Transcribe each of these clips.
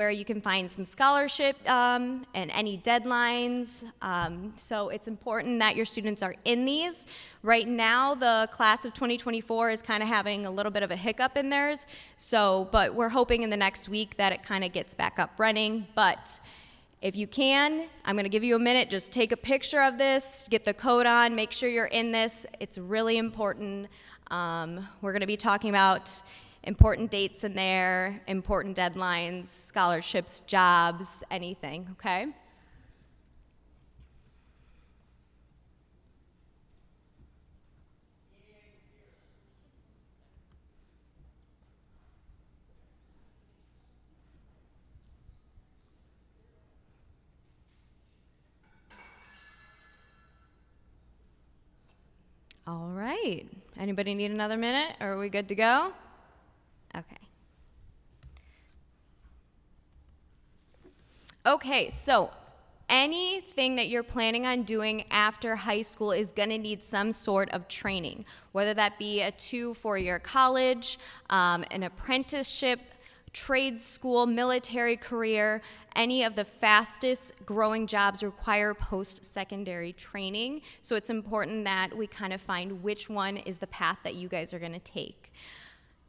where you can find some scholarship and any deadlines. So it's important that your students are in these. Right now, the class of 2024 is kind of having a little bit of a hiccup in theirs. But we're hoping in the next week that it kind of gets back up running. But if you can, I'm going to give you a minute. Just take a picture of this, get the code on, make sure you're in this. It's really important. We're going to be talking about important dates in there, important deadlines, scholarships, jobs, anything, okay? All right. Anybody need another minute, or are we good to go? Okay. Okay, so anything that you're planning on doing after high school is going to need some sort of training, whether that be a 2-4-year college, an apprenticeship, trade school, military career. Any of the fastest growing jobs require post-secondary training, so it's important that we kind of find which one is the path that you guys are going to take.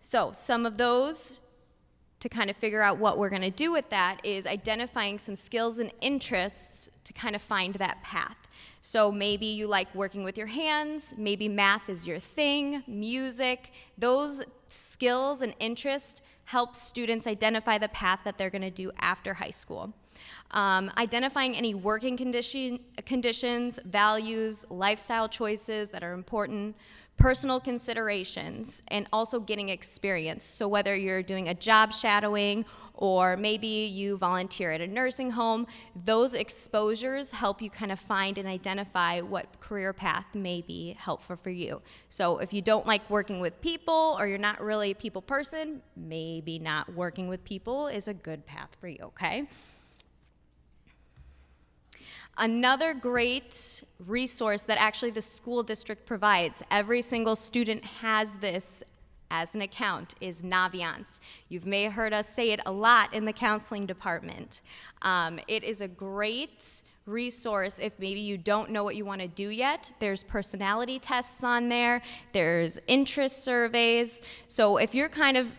So some of those, to kind of figure out what we're going to do with that, is identifying some skills and interests to kind of find that path. So maybe you like working with your hands, maybe math is your thing, music. Those skills and interests help students identify the path that they're going to do after high school. Identifying any working conditions, values, lifestyle choices that are important, personal considerations, and also getting experience. So whether you're doing a job shadowing or maybe you volunteer at a nursing home, those exposures help you kind of find and identify what career path may be helpful for you. So if you don't like working with people or you're not really a people person, maybe not working with people is a good path for you, okay? Another great resource that actually the school district provides, every single student has this as an account, is Naviance. You may have heard us say it a lot in the counseling department. It is a great resource if maybe you don't know what you want to do yet. There's personality tests on there, there's interest surveys. So if you're kind of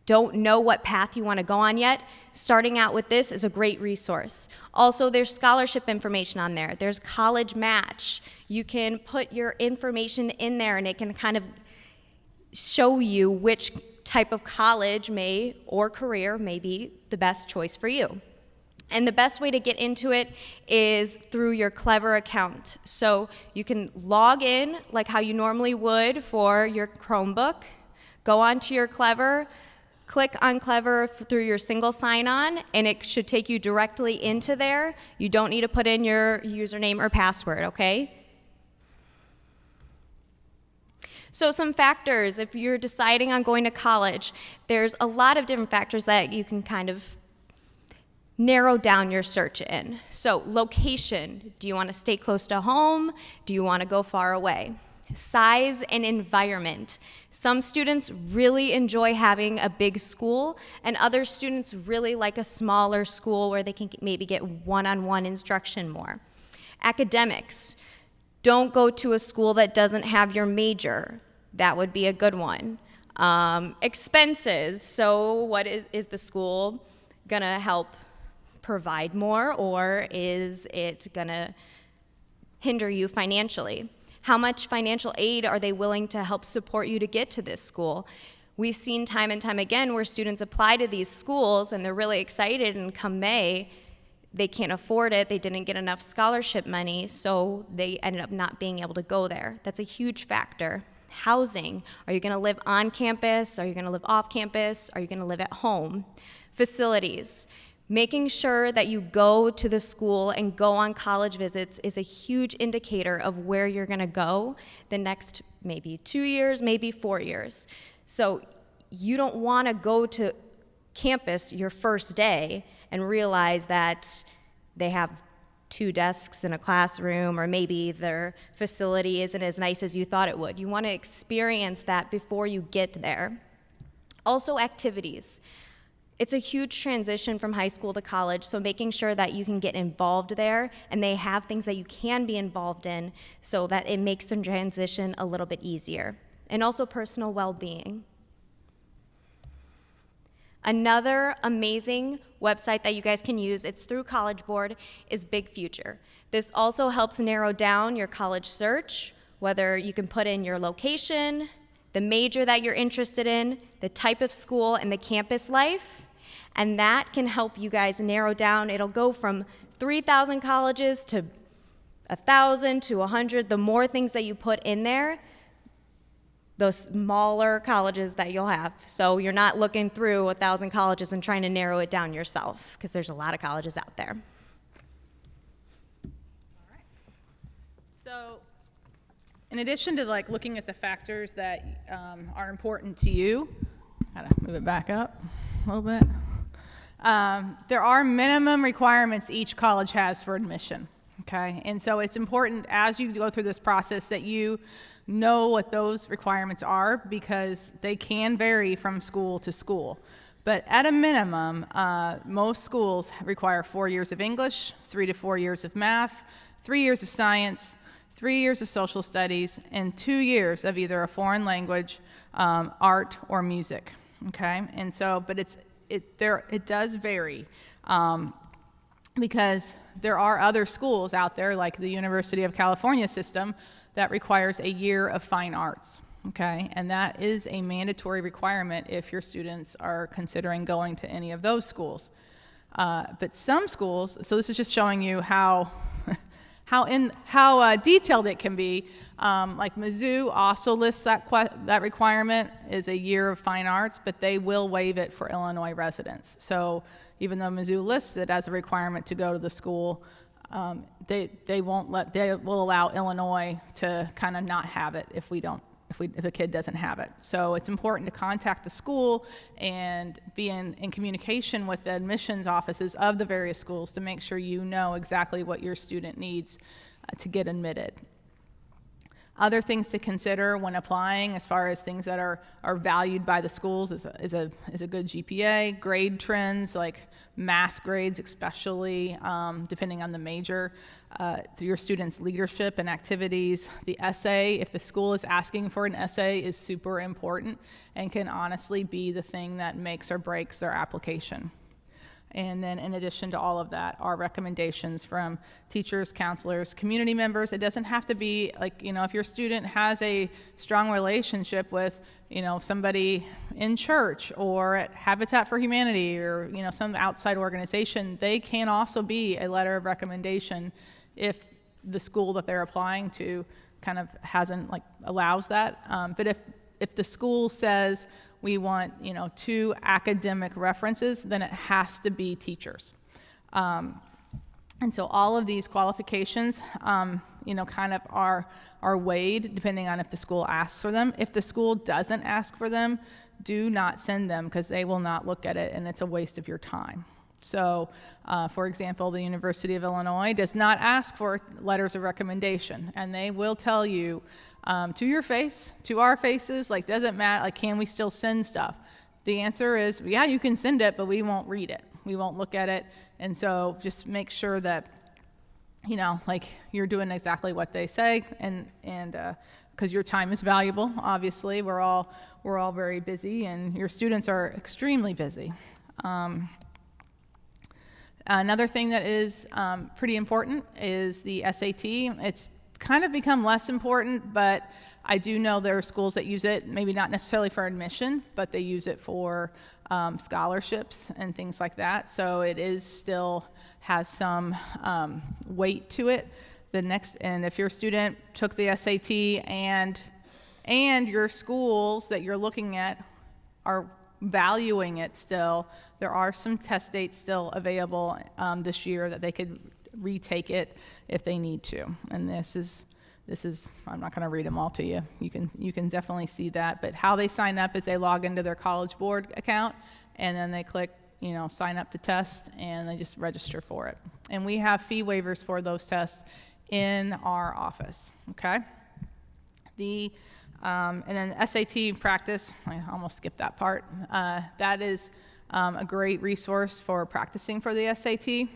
don't know what path you want to go on yet, starting out with this is a great resource. Also, there's scholarship information on there. There's College Match. You can put your information in there and it can kind of show you which type of college or career may be the best choice for you. And the best way to get into it is through your Clever account. So you can log in like how you normally would for your Chromebook, go onto your Clever, click on Clever through your single sign-on, and it should take you directly into there. You don't need to put in your username or password, okay? So some factors, if you're deciding on going to college, there's a lot of different factors that you can kind of narrow down your search in. So location, do you want to stay close to home? Do you want to go far away? Size and environment. Some students really enjoy having a big school, and other students really like a smaller school where they can maybe get one-on-one instruction more. Academics. Don't go to a school that doesn't have your major. That would be a good one. Expenses. So what is the school gonna help provide more, or is it gonna hinder you financially? How much financial aid are they willing to help support you to get to this school? We've seen time and time again where students apply to these schools and they're really excited, and come May, they can't afford it, they didn't get enough scholarship money, so they ended up not being able to go there. That's a huge factor. Housing, are you gonna live on campus? Are you gonna live off campus? Are you gonna live at home? Facilities. Making sure that you go to the school and go on college visits is a huge indicator of where you're gonna go the next maybe 2 years, maybe 4 years. So you don't wanna go to campus your first day and realize that they have 2 desks in a classroom, or maybe their facility isn't as nice as you thought it would. You wanna experience that before you get there. Also, activities. It's a huge transition from high school to college, so making sure that you can get involved there and they have things that you can be involved in so that it makes the transition a little bit easier. And also personal well-being. Another amazing website that you guys can use, it's through College Board, is Big Future. This also helps narrow down your college search, whether you can put in your location, the major that you're interested in, the type of school, and the campus life. And that can help you guys narrow down. It'll go from 3,000 colleges to 1,000 to 100. The more things that you put in there, the smaller colleges that you'll have. So you're not looking through 1,000 colleges and trying to narrow it down yourself, because there's a lot of colleges out there. All right. So in addition to looking at the factors that are important to you, gotta move it back up a little bit. There are minimum requirements each college has for admission, okay? And so it's important as you go through this process that you know what those requirements are, because they can vary from school to school. But at a minimum, most schools require 4 years of English, 3 to 4 years of math, 3 years of science, 3 years of social studies, and 2 years of either a foreign language, art, or music, okay? And so, but it does vary, because there are other schools out there, like the University of California system, that requires a year of fine arts, okay? And that is a mandatory requirement if your students are considering going to any of those schools. But some schools, so this is just showing you how detailed it can be. Like Mizzou also lists that requirement is a year of fine arts, but they will waive it for Illinois residents. So even though Mizzou lists it as a requirement to go to the school, they will allow Illinois to kind of not have it if the kid doesn't have it. So it's important to contact the school and be in communication with the admissions offices of the various schools to make sure you know exactly what your student needs to get admitted. Other things to consider when applying, as far as things that are valued by the schools, is a good GPA, grade trends like math grades, especially depending on the major, your students' leadership and activities. The essay, if the school is asking for an essay, is super important and can honestly be the thing that makes or breaks their application. And then in addition to all of that are recommendations from teachers, counselors, community members. It doesn't have to be like, if your student has a strong relationship with, somebody in church or at Habitat for Humanity or, some outside organization, they can also be a letter of recommendation if the school that they're applying to kind of allows that. But if the school says, we want, 2 academic references, then it has to be teachers. And so all of these qualifications, kind of are weighed depending on if the school asks for them. If the school doesn't ask for them, do not send them, because they will not look at it and it's a waste of your time. So, for example, the University of Illinois does not ask for letters of recommendation, and they will tell you to your face, to our faces, doesn't matter, can we still send stuff? The answer is, yeah, you can send it, but we won't read it. We won't look at it. And so just make sure that, you're doing exactly what they say, and because your time is valuable, obviously. We're all very busy, and your students are extremely busy. Another thing that is pretty important is the SAT. It's kind of become less important, but I do know there are schools that use it, maybe not necessarily for admission, but they use it for scholarships and things like that. So it is still has some weight to it. And if your student took the SAT and your schools that you're looking at are valuing it still, there are some test dates still available this year that they could retake it if they need to. And this is I'm not going to read them all to you. You can definitely see that. But how they sign up is they log into their College Board account, and then they click sign up to test, and they just register for it. And we have fee waivers for those tests in our office. Okay. And then SAT practice, I almost skipped that part. That is a great resource for practicing for the SAT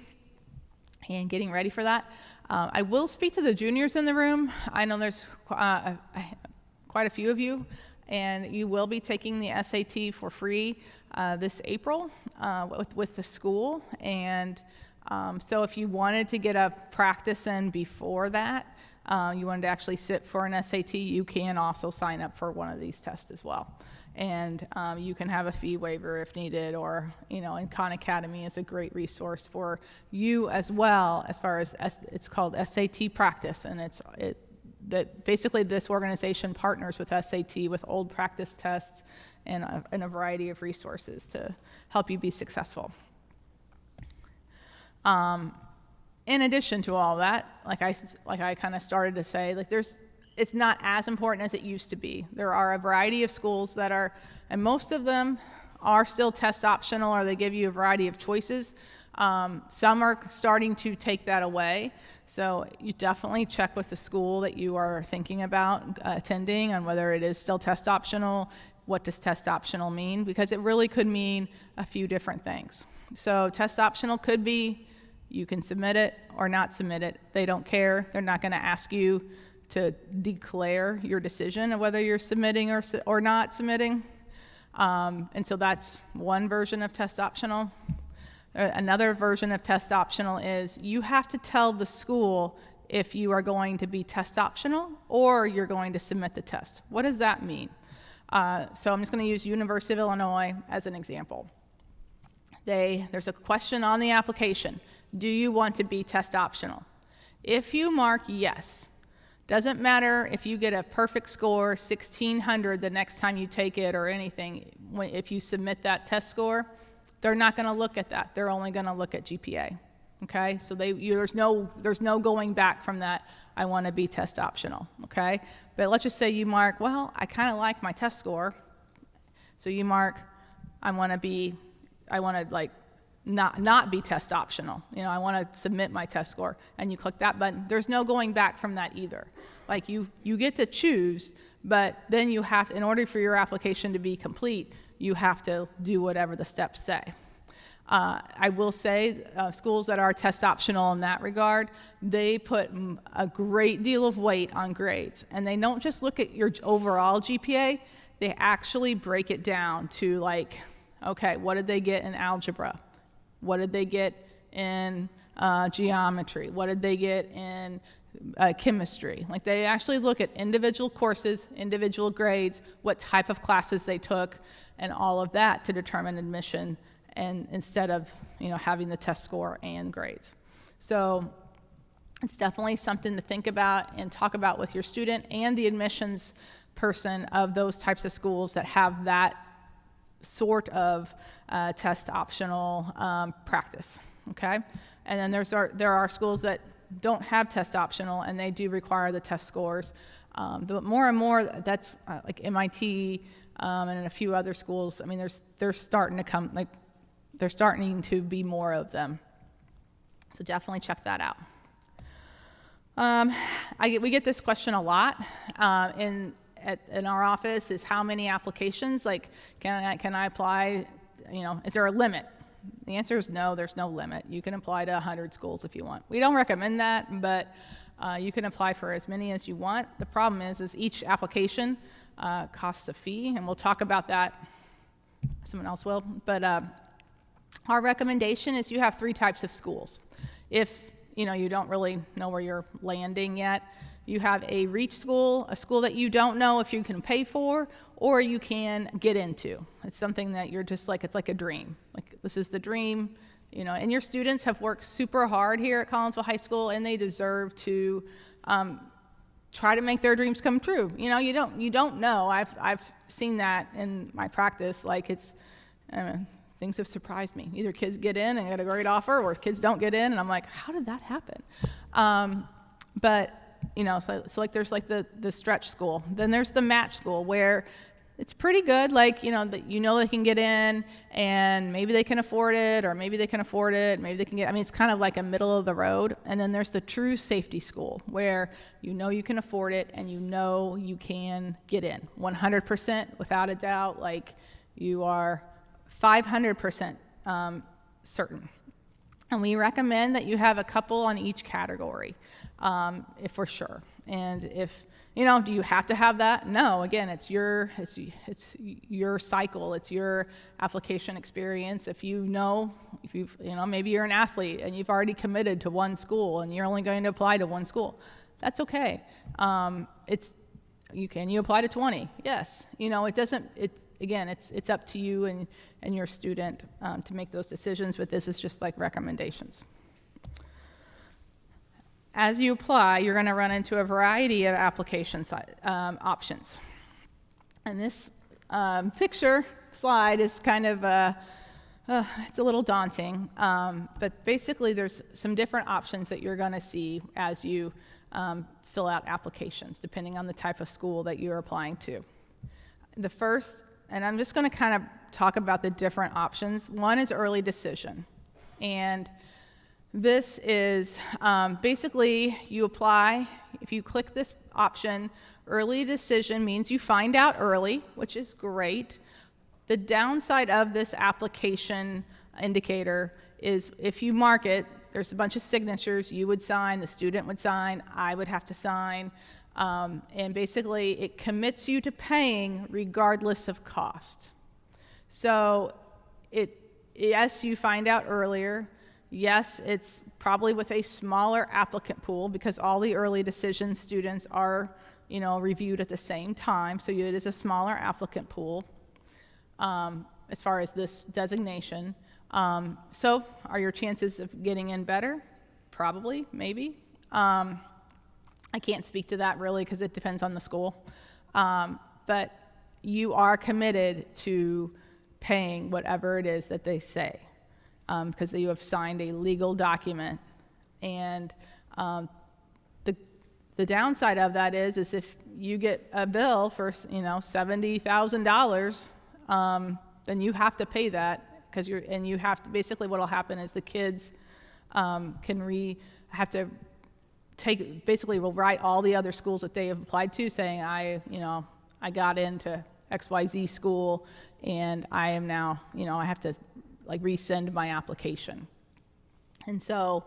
and getting ready for that. I will speak to the juniors in the room. I know there's quite a few of you, and you will be taking the SAT for free this April with the school. And so if you wanted to get a practice in before that, you wanted to actually sit for an SAT, you can also sign up for one of these tests as well. And you can have a fee waiver if needed, or, and Khan Academy is a great resource for you as well, as far as it's called SAT Practice, and that basically this organization partners with SAT with old practice tests and a variety of resources to help you be successful. In addition to all that, like I kind of started to say, it's not as important as it used to be. There are a variety of schools that are, and most of them are still test optional, or they give you a variety of choices. Some are starting to take that away. So you definitely check with the school that you are thinking about attending on whether it is still test optional. What does test optional mean? Because it really could mean a few different things. So test optional could be you can submit it or not submit it. They don't care. They're not going to ask you to declare your decision of whether you're submitting or not submitting. And so that's one version of test optional. Another version of test optional is you have to tell the school if you are going to be test optional or you're going to submit the test. What does that mean? So I'm just going to use University of Illinois as an example. There's a question on the application. Do you want to be test optional? If you mark yes, doesn't matter if you get a perfect score, 1600 the next time you take it or anything, if you submit that test score, they're not going to look at that. They're only going to look at GPA. Okay? So there's no going back from that. I want to be test optional. Okay? But let's just say you mark, well, I kind of like my test score. So you mark, I want to like not be test optional. I want to submit my test score, and you click that button. There's no going back from that either. Like you get to choose, but then you have to, in order for your application to be complete, you have to do whatever the steps say. I will say schools that are test optional in that regard, they put a great deal of weight on grades, and they don't just look at your overall GPA, they actually break it down to like, okay, what did they get in algebra? What did they get in geometry? What did they get in chemistry? Like they actually look at individual courses, individual grades, what type of classes they took, and all of that to determine admission, and instead of having the test score and grades. So it's definitely something to think about and talk about with your student and the admissions person of those types of schools that have that sort of test optional practice. Okay, and then there are schools that don't have test optional and they do require the test scores. But more and more, that's like MIT and a few other schools. I mean, they're starting to come, like they're starting to be more of them. So definitely check that out. We get this question a lot in our office: is how many applications? Like, can I apply? Is there a limit? The answer is no. There's no limit. You can apply to 100 schools if you want. We don't recommend that, but you can apply for as many as you want. The problem is each application costs a fee, and we'll talk about that. Someone else will, but our recommendation is you have 3 types of schools. If you don't really know where you're landing yet, you have a reach school, a school that you don't know if you can pay for or you can get into. It's something that you're just like, it's like a dream. Like, this is the dream, and your students have worked super hard here at Collinsville High School, and they deserve to try to make their dreams come true. You don't know. I've seen that in my practice. Like, things have surprised me. Either kids get in and get a great offer, or kids don't get in, and I'm like, how did that happen? So like there's like the stretch school. Then there's the match school, where it's pretty good, like, they can get in, and maybe they can afford it, or maybe they can afford it, maybe they can get, it's kind of like a middle of the road. And then there's the true safety school, where you can afford it, and you can get in 100% without a doubt. Like, you are 500% certain. And we recommend that you have a couple on each category, if for sure. And if, do you have to have that? No, again, it's your cycle, it's your application experience. If maybe you're an athlete and you've already committed to one school and you're only going to apply to one school, that's okay. You apply to 20? Yes. It's up to you and your student to make those decisions, but this is just like recommendations. As you apply, you're going to run into a variety of application options. And this picture slide is kind of it's a little daunting, but basically there's some different options that you're going to see as you fill out applications, depending on the type of school that you're applying to. The first, and I'm just going to kind of talk about the different options. One is early decision. And this is basically you apply, if you click this option, early decision means you find out early, which is great. The downside of this application indicator is if you mark it, there's a bunch of signatures you would sign, the student would sign, I would have to sign, and basically it commits you to paying regardless of cost. So yes, you find out earlier. Yes, it's probably with a smaller applicant pool because all the early decision students are, reviewed at the same time, so it is a smaller applicant pool as far as this designation. So are your chances of getting in better? Probably, maybe. I can't speak to that really because it depends on the school. But you are committed to paying whatever it is that they say because you have signed a legal document. And the downside of that is if you get a bill for $70,000, then you have to pay that. You have to, basically what will happen is the kids will write all the other schools that they have applied to saying, I got into XYZ school and I am now, I have to rescind my application. And so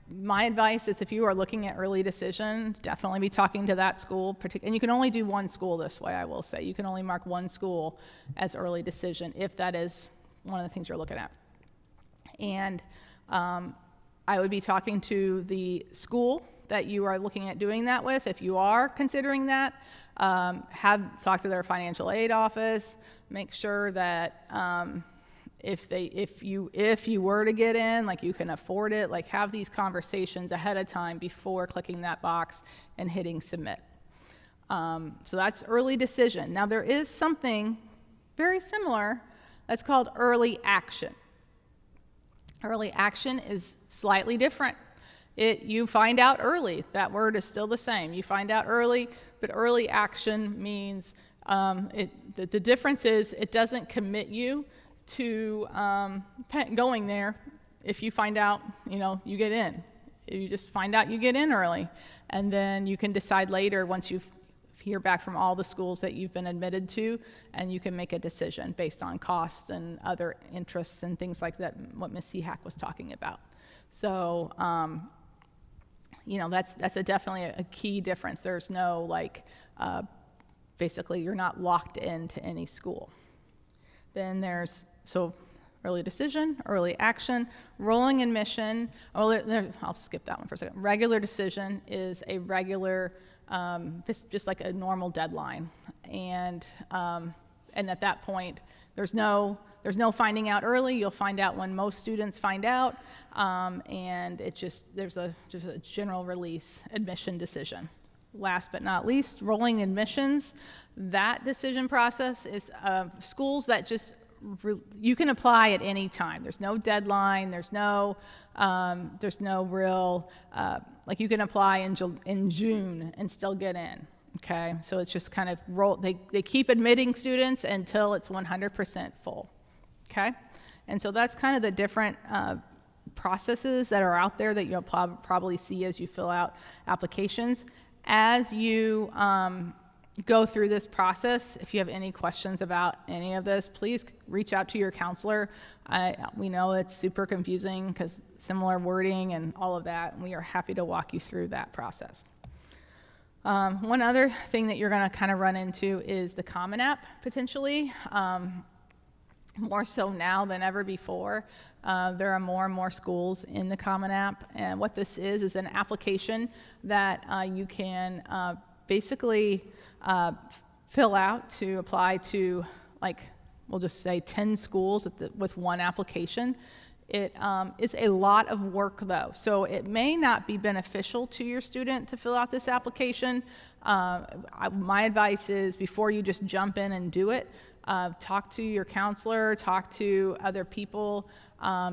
my advice is if you are looking at early decision, definitely be talking to that school. And you can only do one school this way, I will say. You can only mark one school as early decision if that is one of the things you're looking at. And I would be talking to the school that you are looking at doing that with. If you are considering that, talk to their financial aid office. Make sure that if you were to get in, you can afford it, have these conversations ahead of time before clicking that box and hitting submit. So that's early decision. Now there is something very similar that's called early action. Early action is slightly different. You find out early. That word is still the same. You find out early, but early action means the difference is it doesn't commit you to going there if you find out, you get in. You just find out you get in early. And then you can decide later once you hear back from all the schools that you've been admitted to, and you can make a decision based on costs and other interests and things like that, what Ms. Seahack was talking about. So, that's definitely a key difference. There's no, basically you're not locked into any school. Then there's, early decision, early action, rolling admission. I'll skip that one for a second. Regular decision is a regular, just like a normal deadline. And at that point, there's no finding out early. You'll find out when most students find out. And there's a general release admission decision. Last but not least, rolling admissions. That decision process is schools that you can apply at any time. There's no deadline. There's no real, you can apply in June and still get in, okay? So it's just kind of they keep admitting students until it's 100% full, okay? And so that's kind of the different processes that are out there that you'll probably see as you fill out applications. As you go through this process. If you have any questions about any of this, please reach out to your counselor. We know it's super confusing because similar wording and all of that, and we are happy to walk you through that process. One other thing that you're going to kind of run into is the Common App, potentially. More so now than ever before. There are more and more schools in the Common App, and what this is an application that you can basically fill out to apply to, like, we'll just say 10 schools with one application. It is a lot of work, though, so it may not be beneficial to your student to fill out this application. My advice is, before you just jump in and do it, talk to your counselor, talk to other people,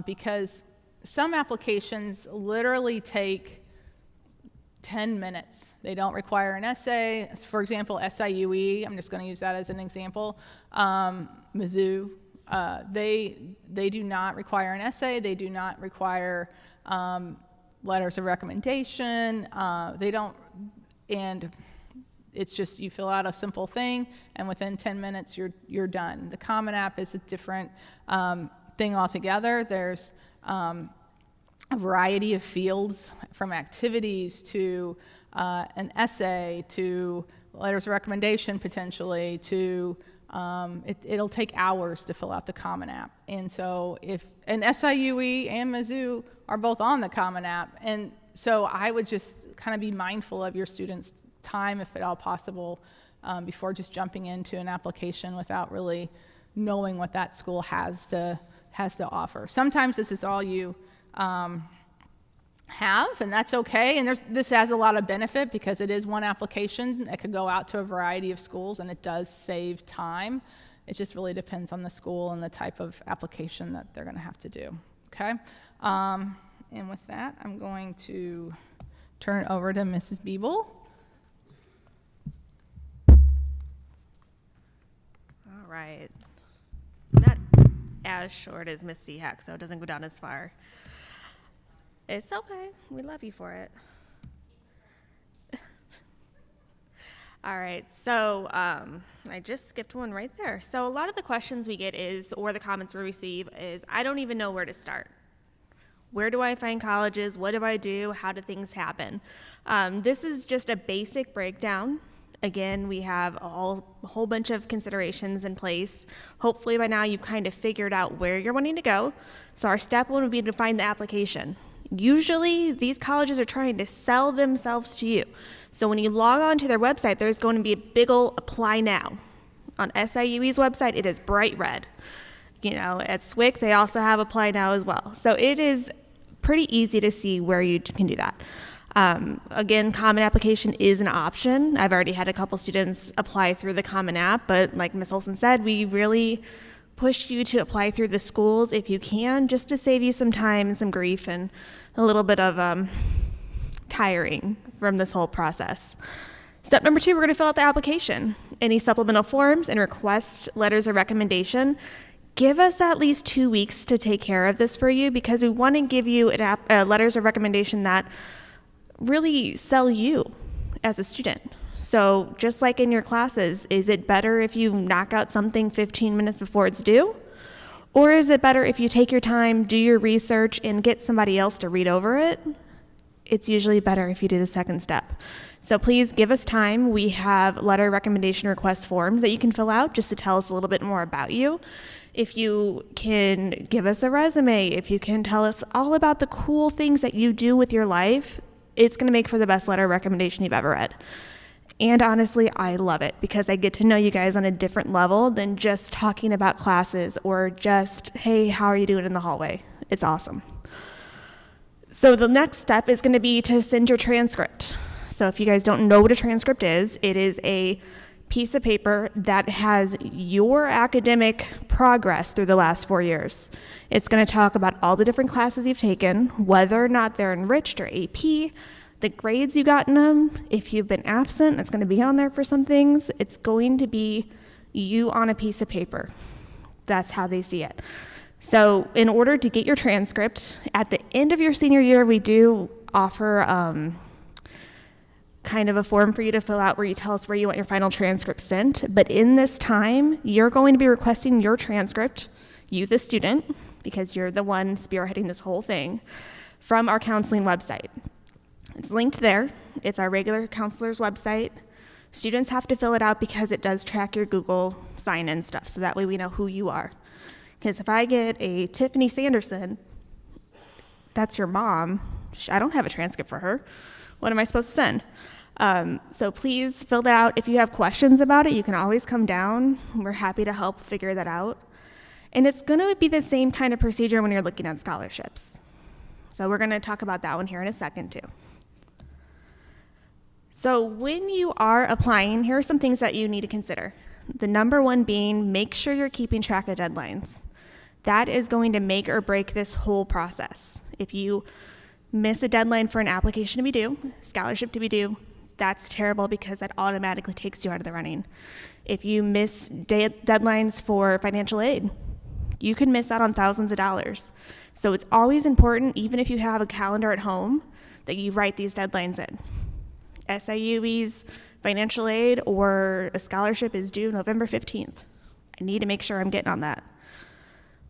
because some applications literally take 10 minutes. They don't require an essay. For example, SIUE, I'm just going to use that as an example. Mizzou, they do not require an essay. They do not require letters of recommendation. They don't, and it's just you fill out a simple thing, and within 10 minutes you're done. The Common App is a different thing altogether. There's a variety of fields, from activities to an essay to letters of recommendation potentially to it'll take hours to fill out the Common App. And so SIUE and Mizzou are both on the Common App, and so I would just kind of be mindful of your students' time, if at all possible, before just jumping into an application without really knowing what that school has to offer. Sometimes this is all you have, and that's okay. And this has a lot of benefit because it is one application that could go out to a variety of schools, and it does save time. It just really depends on the school and the type of application that they're going to have to do. Okay, and with that, I'm going to turn it over to Mrs. Biebel. All right. Not as short as Miss Seahack, so it doesn't go down as far. It's okay. We love you for it. All right, so I just skipped one right there. So a lot of the questions we get or the comments we receive is, I don't even know where to start. Where do I find colleges? What do I do? How do things happen? This is just a basic breakdown. Again, we have a whole bunch of considerations in place. Hopefully by now you've kind of figured out where you're wanting to go. So our step one would be to find the application. Usually these colleges are trying to sell themselves to you. So when you log on to their website, there's going to be a big ol' apply now. On SIUE's website, it is bright red. At SWIC, they also have apply now as well. So it is pretty easy to see where you can do that. Again, Common Application is an option. I've already had a couple students apply through the Common App, but like Ms. Olson said, we really push you to apply through the schools if you can, just to save you some time and some grief and a little bit of tiring from this whole process. Step number 2, we're going to fill out the application. Any supplemental forms and request letters of recommendation. Give us at least 2 weeks to take care of this for you, because we want to give you letters of recommendation that really sell you as a student. So just like in your classes, is it better if you knock out something 15 minutes before it's due? Or is it better if you take your time, do your research, and get somebody else to read over it? It's usually better if you do the second step. So please give us time. We have letter recommendation request forms that you can fill out just to tell us a little bit more about you. If you can give us a resume, if you can tell us all about the cool things that you do with your life, it's going to make for the best letter recommendation you've ever read. And honestly, I love it because I get to know you guys on a different level than just talking about classes or just, hey, how are you doing in the hallway? It's awesome. So the next step is going to be to send your transcript. So if you guys don't know what a transcript is, it is a piece of paper that has your academic progress through the last 4 years. It's going to talk about all the different classes you've taken, whether or not they're enriched or AP, the grades you got in them. If you've been absent, it's going to be on there for some things. It's going to be you on a piece of paper. That's how they see it. So in order to get your transcript, at the end of your senior year, we do offer kind of a form for you to fill out where you tell us where you want your final transcript sent. But in this time, you're going to be requesting your transcript, you the student, because you're the one spearheading this whole thing, from our counseling website. It's linked there. It's our regular counselor's website. Students have to fill it out because it does track your Google sign-in stuff, so that way we know who you are. Because if I get a Tiffany Sanderson, that's your mom. I don't have a transcript for her. What am I supposed to send? So please fill that out. If you have questions about it, you can always come down. We're happy to help figure that out. And it's going to be the same kind of procedure when you're looking at scholarships. So we're going to talk about that one here in a second too. So when you are applying, here are some things that you need to consider. The number one being, make sure you're keeping track of deadlines. That is going to make or break this whole process. If you miss a deadline for an application to be due, scholarship to be due, that's terrible because that automatically takes you out of the running. If you miss deadlines for financial aid, you can miss out on thousands of dollars. So it's always important, even if you have a calendar at home, that you write these deadlines in. SIUE's financial aid or a scholarship is due November 15th. I need to make sure I'm getting on that.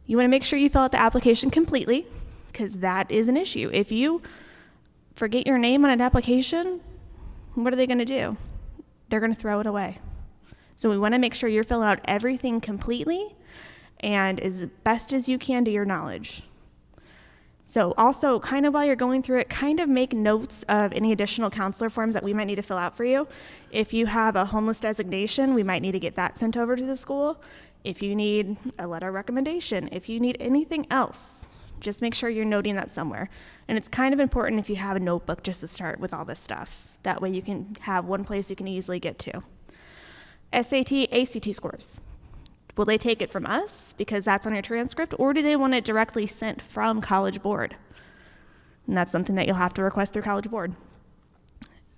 You want to make sure you fill out the application completely, because that is an issue. If you forget your name on an application, what are they going to do? They're going to throw it away. So we want to make sure you're filling out everything completely and as best as you can to your knowledge. So also, kind of while you're going through it, kind of make notes of any additional counselor forms that we might need to fill out for you. If you have a homeless designation, we might need to get that sent over to the school. If you need a letter of recommendation, if you need anything else, just make sure you're noting that somewhere. And it's kind of important if you have a notebook just to start with all this stuff. That way you can have one place you can easily get to. SAT, ACT scores. Will they take it from us because that's on your transcript, or do they want it directly sent from College Board? And that's something that you'll have to request through College Board.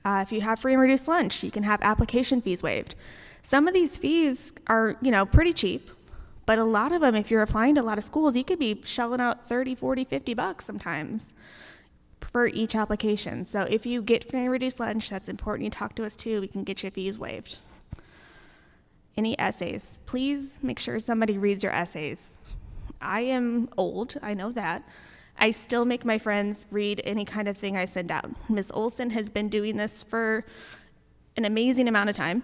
If you have free and reduced lunch, you can have application fees waived. Some of these fees are, pretty cheap, but a lot of them, if you're applying to a lot of schools, you could be shelling out 30, 40, 50 bucks sometimes for each application. So if you get free and reduced lunch, that's important you talk to us too. We can get your fees waived. Any essays? Please make sure somebody reads your essays. I am old, I know that. I still make my friends read any kind of thing I send out. Ms. Olson has been doing this for an amazing amount of time.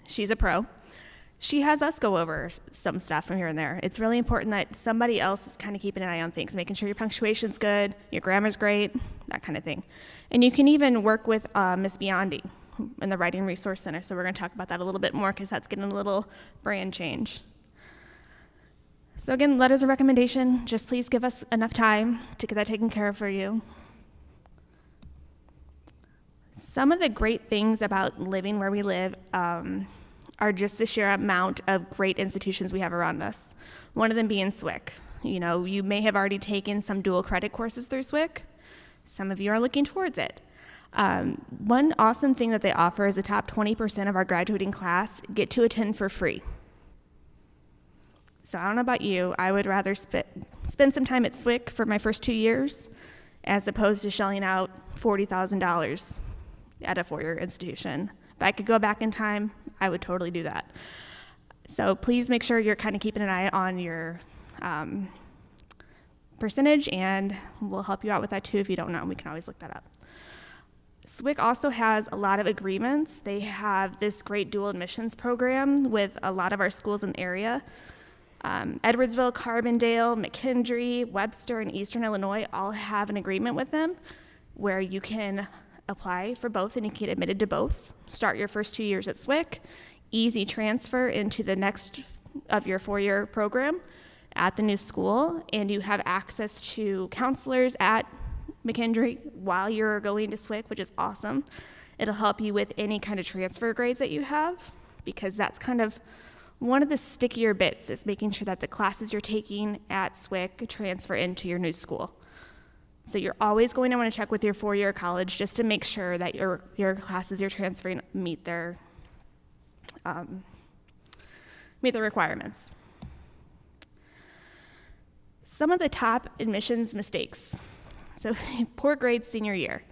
She's a pro. She has us go over some stuff from here and there. It's really important that somebody else is kind of keeping an eye on things, making sure your punctuation's good, your grammar's great, that kind of thing. And you can even work with Ms. Biondi in the Writing Resource Center. So we're going to talk about that a little bit more because that's getting a little brand change. So again, letters of recommendation, just please give us enough time to get that taken care of for you. Some of the great things about living where we live are just the sheer amount of great institutions we have around us. One of them being SWIC. You may have already taken some dual credit courses through SWIC. Some of you are looking towards it. One awesome thing that they offer is the top 20% of our graduating class get to attend for free. So I don't know about you, I would rather spend some time at SWIC for my first 2 years as opposed to shelling out $40,000 at a four-year institution. If I could go back in time, I would totally do that. So please make sure you're kind of keeping an eye on your percentage, and we'll help you out with that too if you don't know. We can always look that up. SWIC also has a lot of agreements. They have this great dual admissions program with a lot of our schools in the area. Edwardsville, Carbondale, McKendree, Webster, and Eastern Illinois all have an agreement with them where you can apply for both and you get admitted to both. Start your first 2 years at SWIC, easy transfer into the next of your four-year program at the new school, and you have access to counselors at McKendree while you're going to SWIC, which is awesome. It'll help you with any kind of transfer grades that you have, because that's kind of one of the stickier bits, is making sure that the classes you're taking at SWIC transfer into your new school. So you're always going to want to check with your four-year college just to make sure that your classes you're transferring meet their requirements. Some of the top admissions mistakes. So poor grades senior year.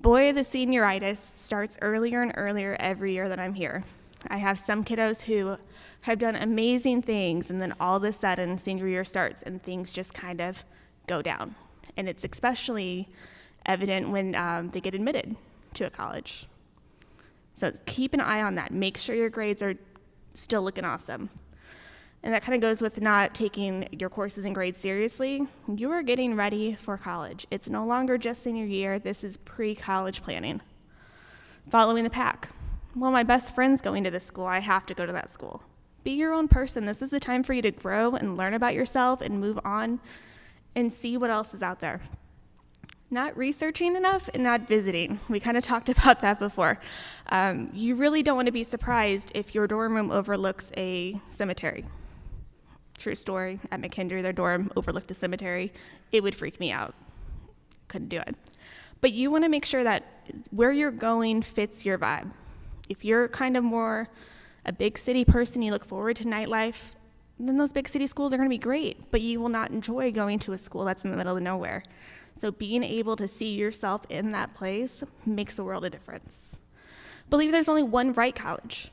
Boy, the senioritis starts earlier and earlier every year that I'm here. I have some kiddos who have done amazing things, and then all of a sudden, senior year starts, and things just kind of go down. And it's especially evident when they get admitted to a college. So keep an eye on that. Make sure your grades are still looking awesome. And that kind of goes with not taking your courses and grades seriously. You are getting ready for college. It's no longer just senior year. This is pre-college planning. Following the pack. Well, my best friend's going to this school. I have to go to that school. Be your own person. This is the time for you to grow and learn about yourself and move on and see what else is out there. Not researching enough and not visiting. We kind of talked about that before. You really don't want to be surprised if your dorm room overlooks a cemetery. True story. At McKendree, their dorm overlooked a cemetery. It would freak me out. Couldn't do it. But you want to make sure that where you're going fits your vibe. If you're kind of more a big city person, you look forward to nightlife, then those big city schools are going to be great, but you will not enjoy going to a school that's in the middle of nowhere. So being able to see yourself in that place makes a world of difference. Believe there's only one right college.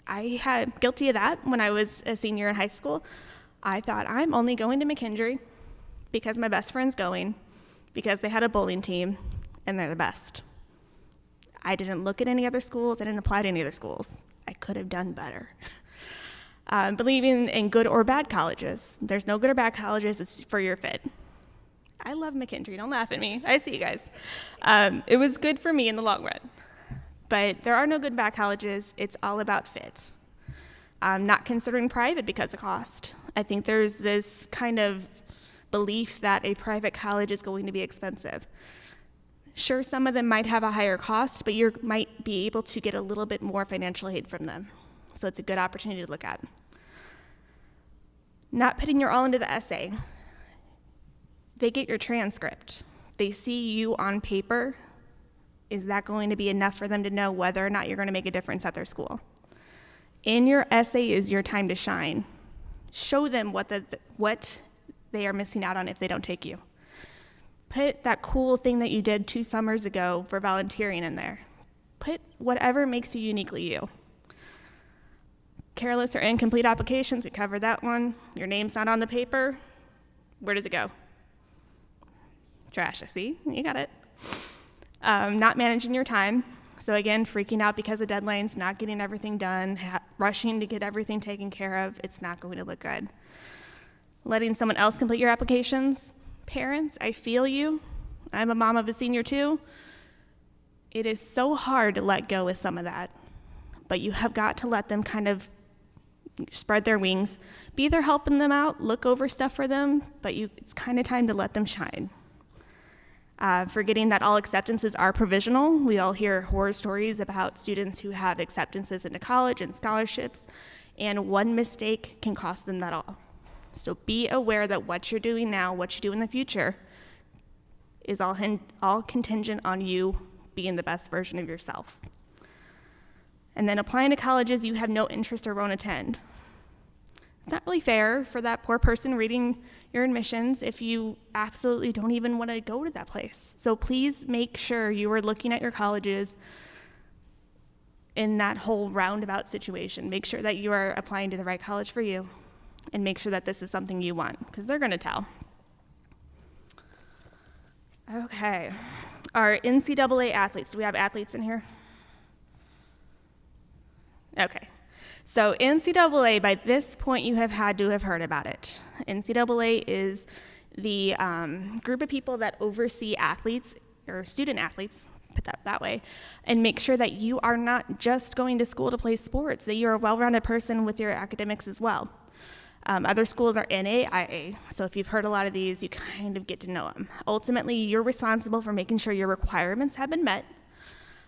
I had guilty of that when I was a senior in high school. I thought I'm only going to McKendree because my best friend's going, because they had a bowling team, and they're the best. I didn't look at any other schools. I didn't apply to any other schools. I could have done better. Believing in good or bad colleges. There's no good or bad colleges. It's for your fit. I love McKendree. Don't laugh at me. I see you guys. It was good for me in the long run. But there are no good bad colleges. It's all about fit. I'm not considering private because of cost. I think there's this kind of belief that a private college is going to be expensive. Sure, some of them might have a higher cost, but you might be able to get a little bit more financial aid from them. So it's a good opportunity to look at. Not putting your all into the essay. They get your transcript. They see you on paper. Is that going to be enough for them to know whether or not you're going to make a difference at their school? In your essay is your time to shine. Show them what they are missing out on if they don't take you. Put that cool thing that you did 2 summers ago for volunteering in there. Put whatever makes you uniquely you. Careless or incomplete applications, we covered that one. Your name's not on the paper. Where does it go? Trash, see? You got it. Not managing your time. So again, freaking out because of deadlines, not getting everything done, rushing to get everything taken care of, it's not going to look good. Letting someone else complete your applications. Parents, I feel you. I'm a mom of a senior too. It is so hard to let go with some of that, but you have got to let them kind of spread their wings. Be there helping them out, look over stuff for them, but it's kind of time to let them shine. Forgetting that all acceptances are provisional. We all hear horror stories about students who have acceptances into college and scholarships, and one mistake can cost them that all. So be aware that what you're doing now, what you do in the future, is all contingent on you being the best version of yourself. And then applying to colleges you have no interest or won't attend. It's not really fair for that poor person reading your admissions if you absolutely don't even want to go to that place. So please make sure you are looking at your colleges in that whole roundabout situation. Make sure that you are applying to the right college for you, and make sure that this is something you want, because they're going to tell. Okay. Our NCAA athletes. Do we have athletes in here? Okay. So NCAA, by this point, you have had to have heard about it. NCAA is the group of people that oversee athletes, or student athletes, put that way, and make sure that you are not just going to school to play sports, that you're a well-rounded person with your academics as well. Other schools are NAIA, so if you've heard a lot of these, you kind of get to know them. Ultimately, you're responsible for making sure your requirements have been met.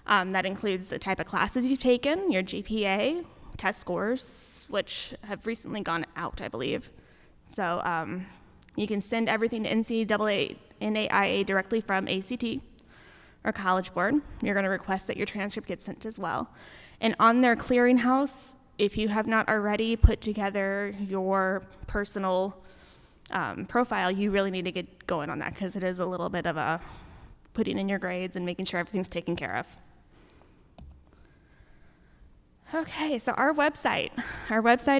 That includes the type of classes you've taken, your GPA, test scores, which have recently gone out, I believe. So you can send everything to NCAA, NAIA directly from ACT or College Board. You're going to request that your transcript gets sent as well. And on their clearinghouse, if you have not already put together your personal profile, you really need to get going on that, because it is a little bit of a putting in your grades and making sure everything's taken care of. Okay, so our website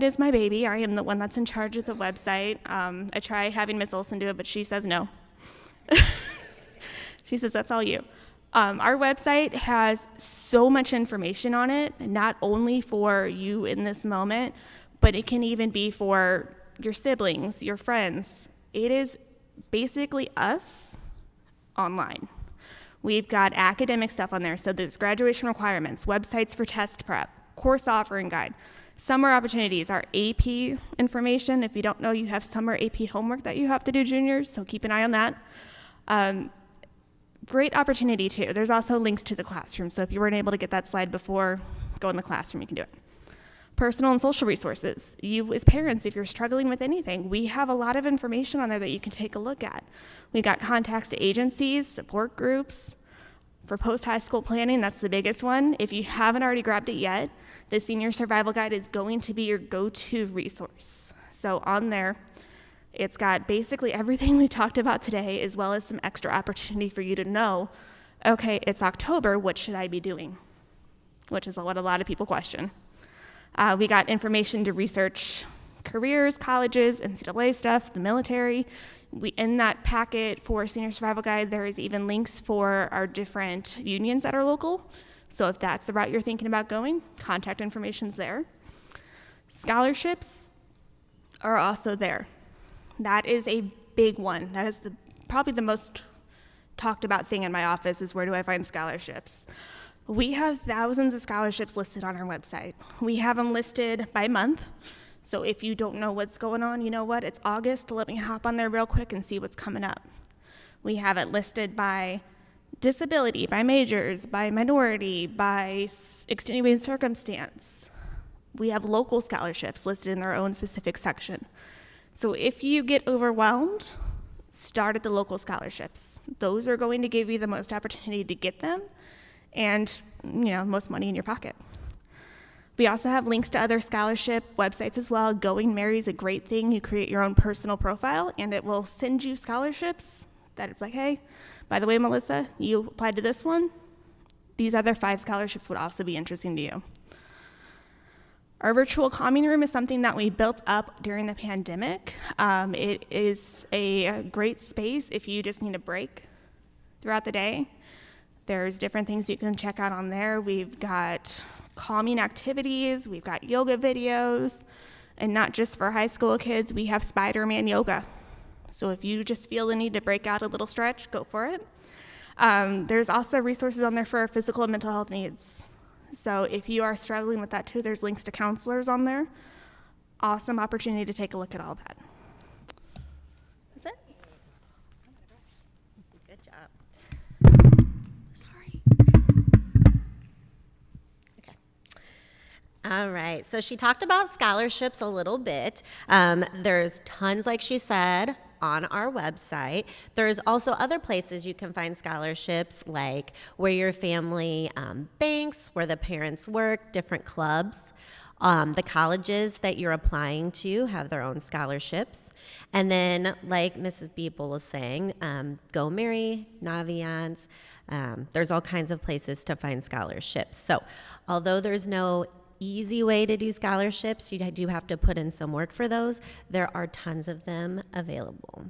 is my baby. I am the one that's in charge of the website. I try having Miss Olson do it, but she says no. She says, that's all you. Our website has so much information on it, not only for you in this moment, but it can even be for your siblings, your friends. It is basically us online. We've got academic stuff on there, so there's graduation requirements, websites for test prep, course offering guide, summer opportunities, our AP information. If you don't know, you have summer AP homework that you have to do, juniors, so keep an eye on that. Great opportunity too. There's also links to the classroom, so if you weren't able to get that slide before, go in the classroom, you can do it. Personal and social resources. You as parents, if you're struggling with anything, we have a lot of information on there that you can take a look at. We've got contacts to agencies, support groups. For post-high school planning, that's the biggest one. If you haven't already grabbed it yet, the Senior Survival Guide is going to be your go-to resource. So on there, it's got basically everything we talked about today, as well as some extra opportunity for you to know, okay, it's October, what should I be doing? Which is what a lot of people question. We got information to research careers, colleges, NCAA stuff, the military. In that packet for Senior Survival Guide, there is even links for our different unions that are local. So if that's the route you're thinking about going, contact information's there. Scholarships are also there. That is a big one. That is probably the most talked about thing in my office is where do I find scholarships? We have thousands of scholarships listed on our website. We have them listed by month. So if you don't know what's going on, you know what? It's August. Let me hop on there real quick and see what's coming up. We have it listed by disability, by majors, by minority, by extenuating circumstance. We have local scholarships listed in their own specific section. So if you get overwhelmed, start at the local scholarships. Those are going to give you the most opportunity to get them and, most money in your pocket. We also have links to other scholarship websites as well. Going Mary is a great thing. You create your own personal profile and it will send you scholarships that it's like, hey, by the way, Melissa, you applied to this one. These other 5 scholarships would also be interesting to you. Our virtual calming room is something that we built up during the pandemic. It is a great space if you just need a break throughout the day. There's different things you can check out on there. We've got calming activities, we've got yoga videos, and not just for high school kids, we have Spider-Man yoga. So if you just feel the need to break out a little stretch, go for it. There's also resources on there for our physical and mental health needs. So if you are struggling with that too, there's links to counselors on there. Awesome opportunity to take a look at all that. That's it. Good job. Sorry. Okay. All right. So she talked about scholarships a little bit. There's tons, like she said, on our website. There's also other places you can find scholarships, like where your family banks, where the parents work, different clubs. The colleges that you're applying to have their own scholarships. And then, like Mrs. Beeple was saying, Go Mary, Naviance, there's all kinds of places to find scholarships. So although there's no easy way to do scholarships, you do have to put in some work for those. There are tons of them available.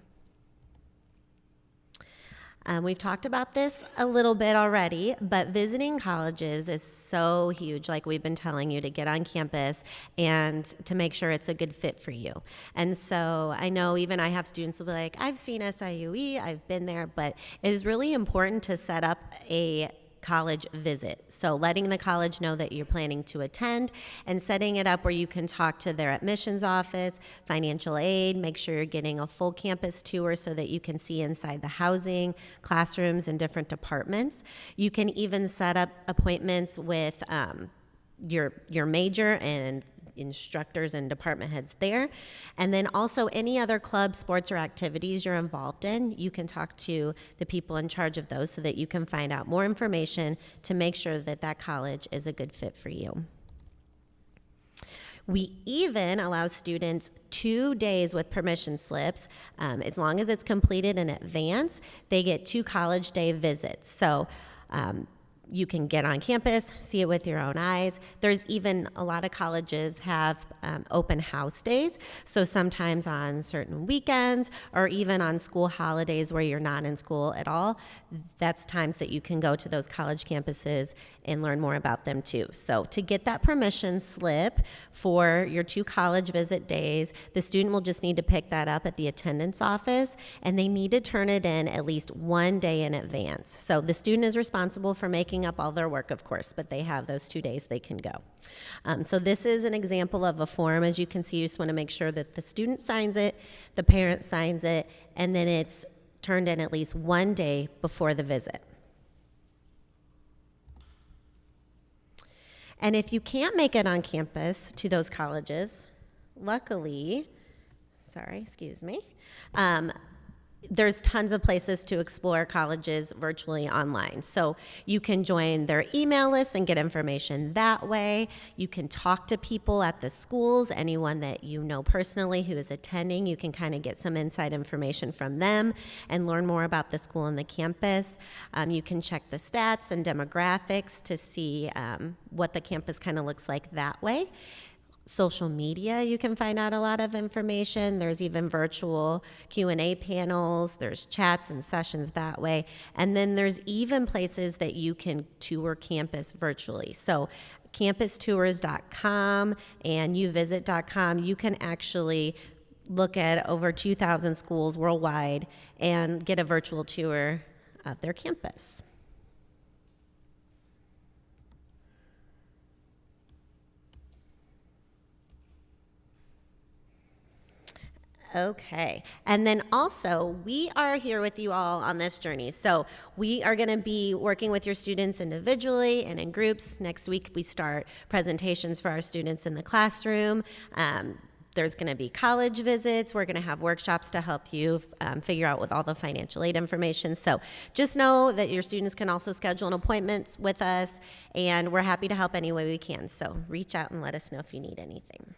We've talked about this a little bit already, but visiting colleges is so huge, like we've been telling you, to get on campus and to make sure it's a good fit for you. And so I know even I have students who will be like, I've seen SIUE, I've been there, but it is really important to set up a college visit. So letting the college know that you're planning to attend and setting it up where you can talk to their admissions office, financial aid, make sure you're getting a full campus tour so that you can see inside the housing, classrooms, and different departments. You can even set up appointments with your major and instructors and department heads there. And then also any other clubs, sports, or activities you're involved in, you can talk to the people in charge of those so that you can find out more information to make sure that that college is a good fit for you. We even allow students 2 days with permission slips. As long as it's completed in advance, they get 2 college day visits. So you can get on campus, see it with your own eyes. There's even a lot of colleges have open house days. So sometimes on certain weekends or even on school holidays where you're not in school at all, that's times that you can go to those college campuses and learn more about them too. So to get that permission slip for your 2 college visit days, the student will just need to pick that up at the attendance office, and they need to turn it in at least 1 day in advance. So the student is responsible for making up all their work, of course, but they have those 2 days they can go. So this is an example of a form. As you can see, you just want to make sure that the student signs it, the parent signs it, and then it's turned in at least 1 day before the visit. And if you can't make it on campus to those colleges, luckily, there's tons of places to explore colleges virtually online. So you can join their email list and get information that way. You can talk to people at the schools, anyone that you know personally who is attending. You can kind of get some inside information from them and learn more about the school and the campus. You can check the stats and demographics to see what the campus kind of looks like that way. Social media, you can find out a lot of information. There's even virtual Q&A panels. There's chats and sessions that way. And then there's even places that you can tour campus virtually. So campustours.com and uvisit.com, you can actually look at over 2,000 schools worldwide and get a virtual tour of their campus. Okay, and then also we are here with you all on this journey. So we are going to be working with your students individually and in groups. Next week we start presentations for our students in the classroom. There's going to be college visits. We're going to have workshops to help you figure out with all the financial aid information. So just know that your students can also schedule an appointment with us, and we're happy to help any way we can. So reach out and let us know if you need anything.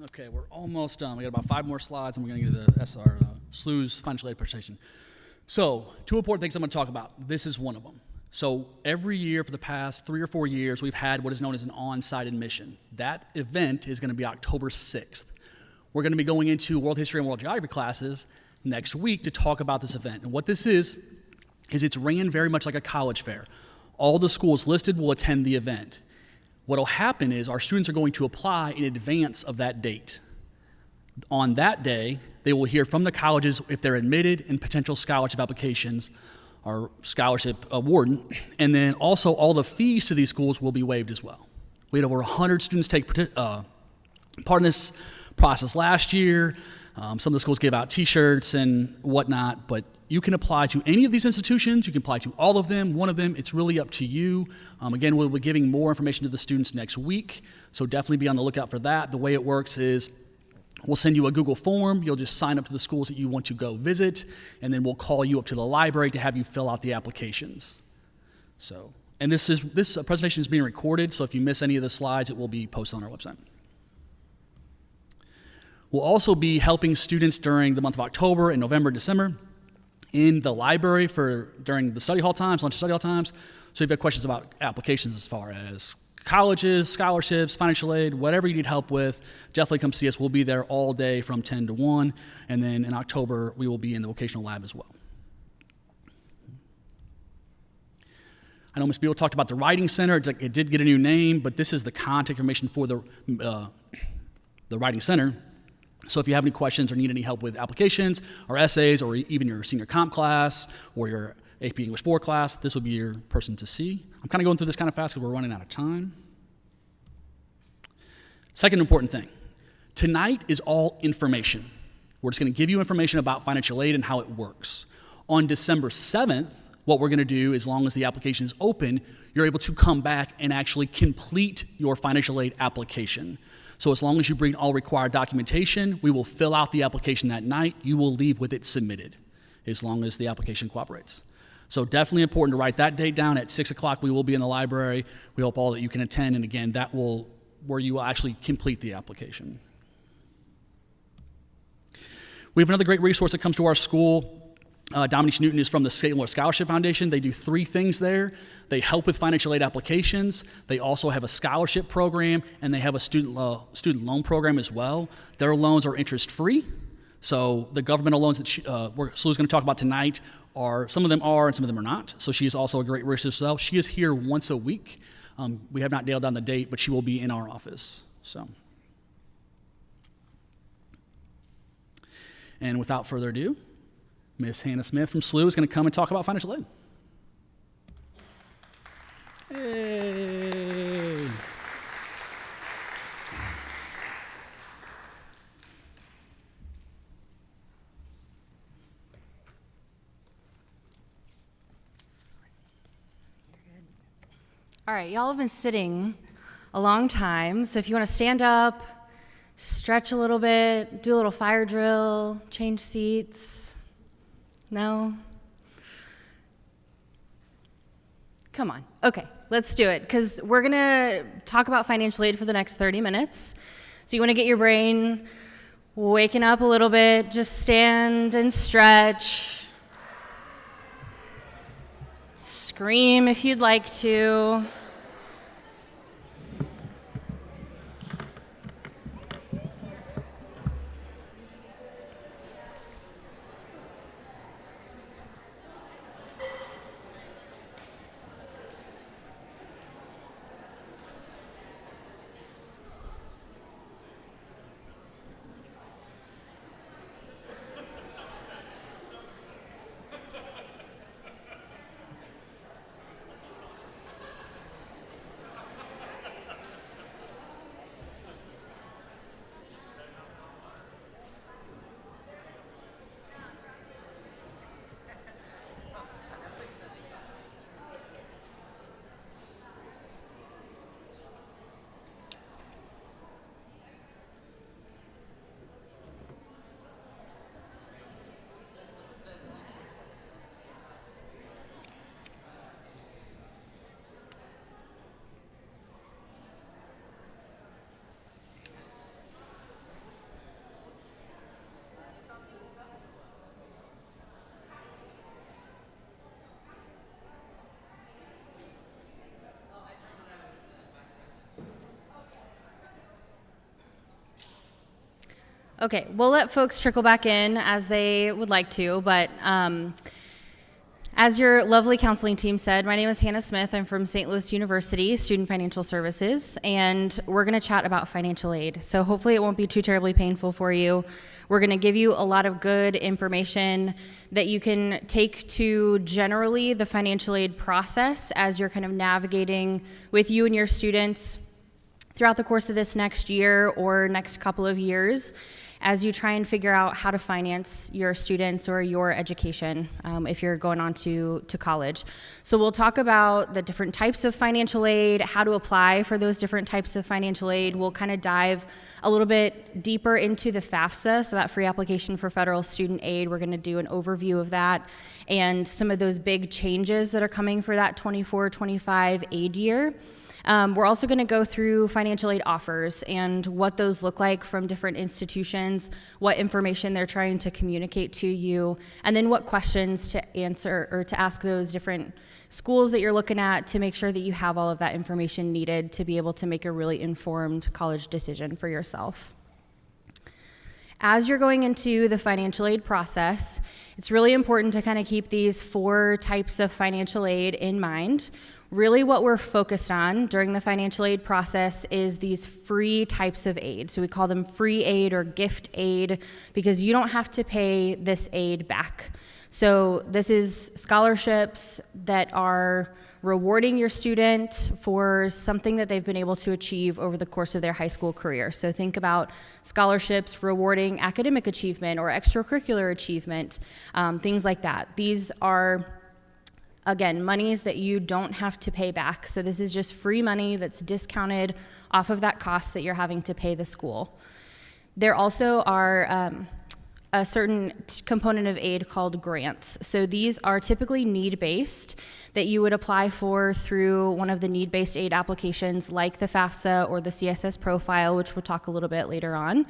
Okay, we're almost done. We got about 5 more slides, and we're going to get to the SR SLU's financial aid presentation. So 2 important things I'm going to talk about. This is one of them. So every year for the past 3 or 4 years, we've had what is known as an on-site admission. That event is going to be October 6th. We're going to be going into world history and world geography classes next week to talk about this event. And what this is it's ran very much like a college fair. All the schools listed will attend the event. What will happen is our students are going to apply in advance of that date. On that day, they will hear from the colleges if they're admitted and potential scholarship applications or scholarship award, and then also all the fees to these schools will be waived as well. We had over 100 students take part in this process last year. Some of the schools gave out t-shirts and whatnot, but you can apply to any of these institutions. You can apply to all of them, one of them. It's really up to you. Again, we'll be giving more information to the students next week, so definitely be on the lookout for that. The way it works is we'll send you a Google form. You'll just sign up to the schools that you want to go visit, and then we'll call you up to the library to have you fill out the applications. So, and this presentation is being recorded, so if you miss any of the slides, it will be posted on our website. We'll also be helping students during the month of October and November and December in the library during the study hall times, lunch and study hall times. So if you have questions about applications as far as colleges, scholarships, financial aid, whatever you need help with, definitely come see us. We'll be there all day from 10 to 1, and then in October, we will be in the vocational lab as well. I know Ms. Beal talked about the Writing Center. It did get a new name, but this is the contact information for the Writing Center. So if you have any questions or need any help with applications or essays or even your senior comp class or your AP English 4 class, this would be your person to see. I'm kind of going through this kind of fast because we're running out of time. Second important thing, tonight is all information. We're just going to give you information about financial aid and how it works. On December 7th, what we're going to do, as long as the application is open, you're able to come back and actually complete your financial aid application. So as long as you bring all required documentation, we will fill out the application that night. You will leave with it submitted, as long as the application cooperates. So definitely important to write that date down. At 6 o'clock, we will be in the library. We hope all that you can attend, and again, that will where you will actually complete the application. We have another great resource that comes to our school. Dominique Newton is from the St. Louis Scholarship Foundation. They do 3 things there. They help with financial aid applications. They also have a scholarship program, and they have a student loan program as well. Their loans are interest-free. So the governmental loans that Salu's going to talk about tonight some of them are and some of them are not. So she is also a great resource as well. She is here once a week. We have not nailed down the date, but she will be in our office. So, and without further ado, Ms. Hannah Smith from SLU is going to come and talk about financial aid. Hey. All right, y'all have been sitting a long time, so if you want to stand up, stretch a little bit, do a little fire drill, change seats. No? Come on. Okay, let's do it, because we're going to talk about financial aid for the next 30 minutes. So you want to get your brain waking up a little bit, just stand and stretch. Scream if you'd like to. Okay, we'll let folks trickle back in as they would like to, but as your lovely counseling team said, my name is Hannah Smith. I'm from St. Louis University, Student Financial Services, and we're going to chat about financial aid. So hopefully it won't be too terribly painful for you. We're going to give you a lot of good information that you can take to generally the financial aid process as you're kind of navigating with you and your students throughout the course of this next year or next couple of years, as you try and figure out how to finance your students or your education if you're going on to college. So we'll talk about the different types of financial aid, how to apply for those different types of financial aid. We'll kind of dive a little bit deeper into the FAFSA, so that free application for federal student aid. We're going to do an overview of that and some of those big changes that are coming for that 24-25 aid year. We're also going to go through financial aid offers and what those look like from different institutions, what information they're trying to communicate to you, and then what questions to answer or to ask those different schools that you're looking at to make sure that you have all of that information needed to be able to make a really informed college decision for yourself. As you're going into the financial aid process, it's really important to kind of keep these 4 types of financial aid in mind. Really what we're focused on during the financial aid process is these free types of aid. So we call them free aid or gift aid because you don't have to pay this aid back. So this is scholarships that are rewarding your student for something that they've been able to achieve over the course of their high school career. So think about scholarships rewarding academic achievement or extracurricular achievement, things like that. These are, again, monies that you don't have to pay back. So this is just free money that's discounted off of that cost that you're having to pay the school. There also are a certain component of aid called grants. So these are typically need-based that you would apply for through one of the need-based aid applications like the FAFSA or the CSS profile, which we'll talk a little bit later on.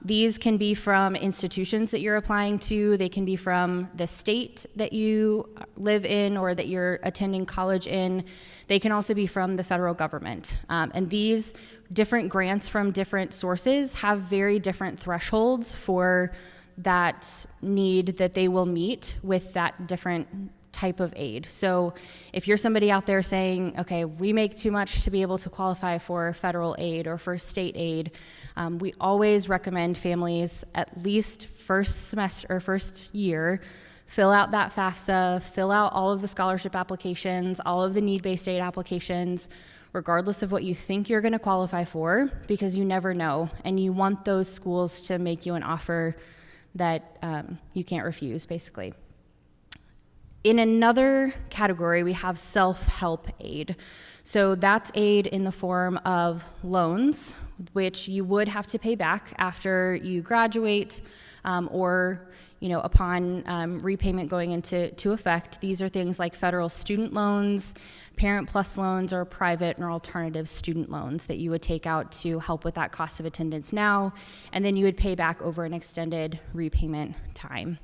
These can be from institutions that you're applying to. They can be from the state that you live in or that you're attending college in. They can also be from the federal government. And these different grants from different sources have very different thresholds for that need that they will meet with that different type of aid. So if you're somebody out there saying, okay, we make too much to be able to qualify for federal aid or for state aid, we always recommend families at least first semester or first year fill out that FAFSA, fill out all of the scholarship applications, all of the need-based aid applications, regardless of what you think you're going to qualify for, because you never know, and you want those schools to make you an offer that you can't refuse, basically. In another category, we have self-help aid. So that's aid in the form of loans, which you would have to pay back after you graduate or upon repayment going into effect. These are things like federal student loans, Parent Plus loans, or private or alternative student loans that you would take out to help with that cost of attendance now, and then you would pay back over an extended repayment time.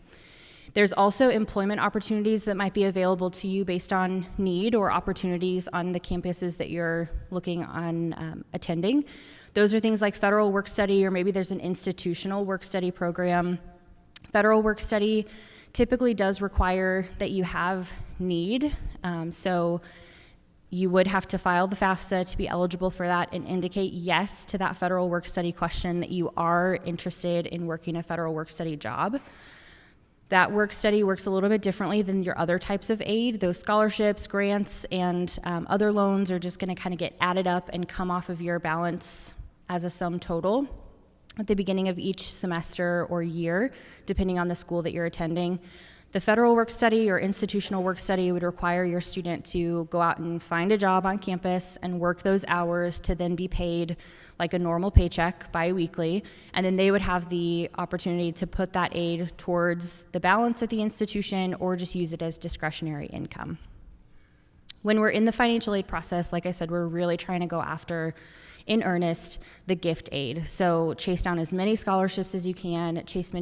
There's also employment opportunities that might be available to you based on need or opportunities on the campuses that you're looking on attending. Those are things like federal work study, or maybe there's an institutional work study program. Federal work study typically does require that you have need, so you would have to file the FAFSA to be eligible for that and indicate yes to that federal work study question that you are interested in working a federal work study job. That work study works a little bit differently than your other types of aid. Those scholarships, grants, and other loans are just going to kind of get added up and come off of your balance as a sum total at the beginning of each semester or year, depending on the school that you're attending. The federal work study or institutional work study would require your student to go out and find a job on campus and work those hours to then be paid like a normal paycheck biweekly, and then they would have the opportunity to put that aid towards the balance at the institution or just use it as discretionary income. When we're in the financial aid process, like I said, we're really trying to go after, in earnest, the gift aid. So chase down as many scholarships as you can, chase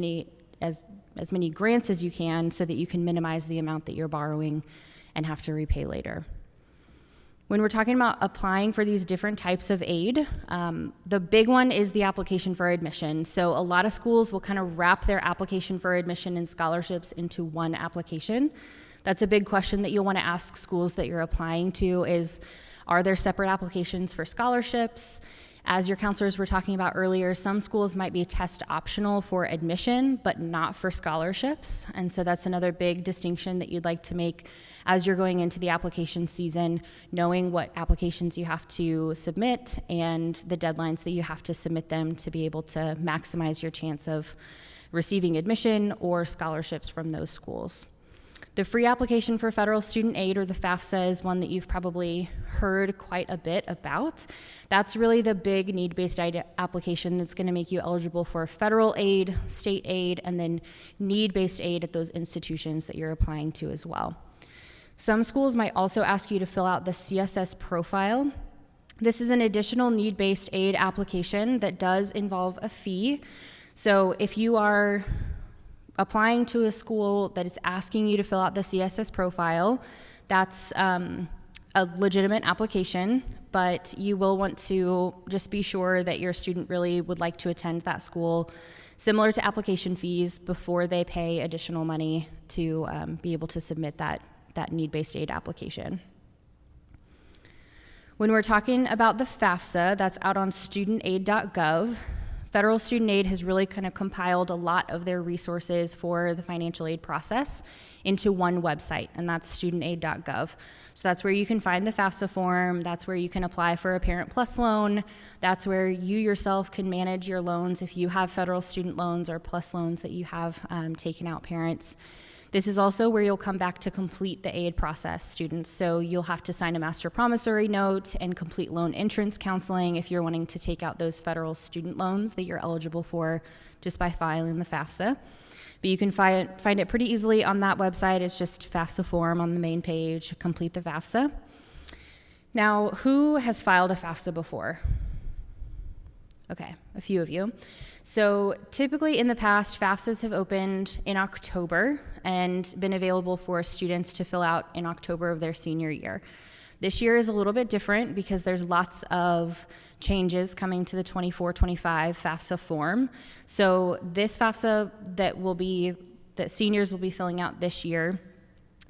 as many grants as you can so that you can minimize the amount that you're borrowing and have to repay later. When we're talking about applying for these different types of aid, the big one is the application for admission. So a lot of schools will kind of wrap their application for admission and scholarships into one application. That's a big question that you'll want to ask schools that you're applying to is, are there separate applications for scholarships? As your counselors were talking about earlier, some schools might be test optional for admission, but not for scholarships. And so that's another big distinction that you'd like to make as you're going into the application season, knowing what applications you have to submit and the deadlines that you have to submit them to be able to maximize your chance of receiving admission or scholarships from those schools. The free application for federal student aid, or the FAFSA, is one that you've probably heard quite a bit about. That's really the big need-based aid application that's going to make you eligible for federal aid, state aid, and then need-based aid at those institutions that you're applying to as well. Some schools might also ask you to fill out the CSS profile. This is an additional need-based aid application that does involve a fee. So if you are applying to a school that is asking you to fill out the CSS profile, that's a legitimate application, but you will want to just be sure that your student really would like to attend that school, similar to application fees, before they pay additional money to be able to submit that need-based aid application. When we're talking about the FAFSA, that's out on studentaid.gov. Federal Student Aid has really kind of compiled a lot of their resources for the financial aid process into one website, and that's studentaid.gov. So that's where you can find the FAFSA form, that's where you can apply for a Parent Plus loan, that's where you yourself can manage your loans if you have federal student loans or plus loans that you have taken out parents. This is also where you'll come back to complete the aid process, students. So you'll have to sign a master promissory note and complete loan entrance counseling if you're wanting to take out those federal student loans that you're eligible for just by filing the FAFSA. But you can find it pretty easily on that website. It's just FAFSA form on the main page, complete the FAFSA. Now, who has filed a FAFSA before? Okay, a few of you. So typically in the past, FAFSAs have opened in October and been available for students to fill out in October of their senior year. This year is a little bit different because there's lots of changes coming to the 24-25 FAFSA form. So this FAFSA that seniors will be filling out this year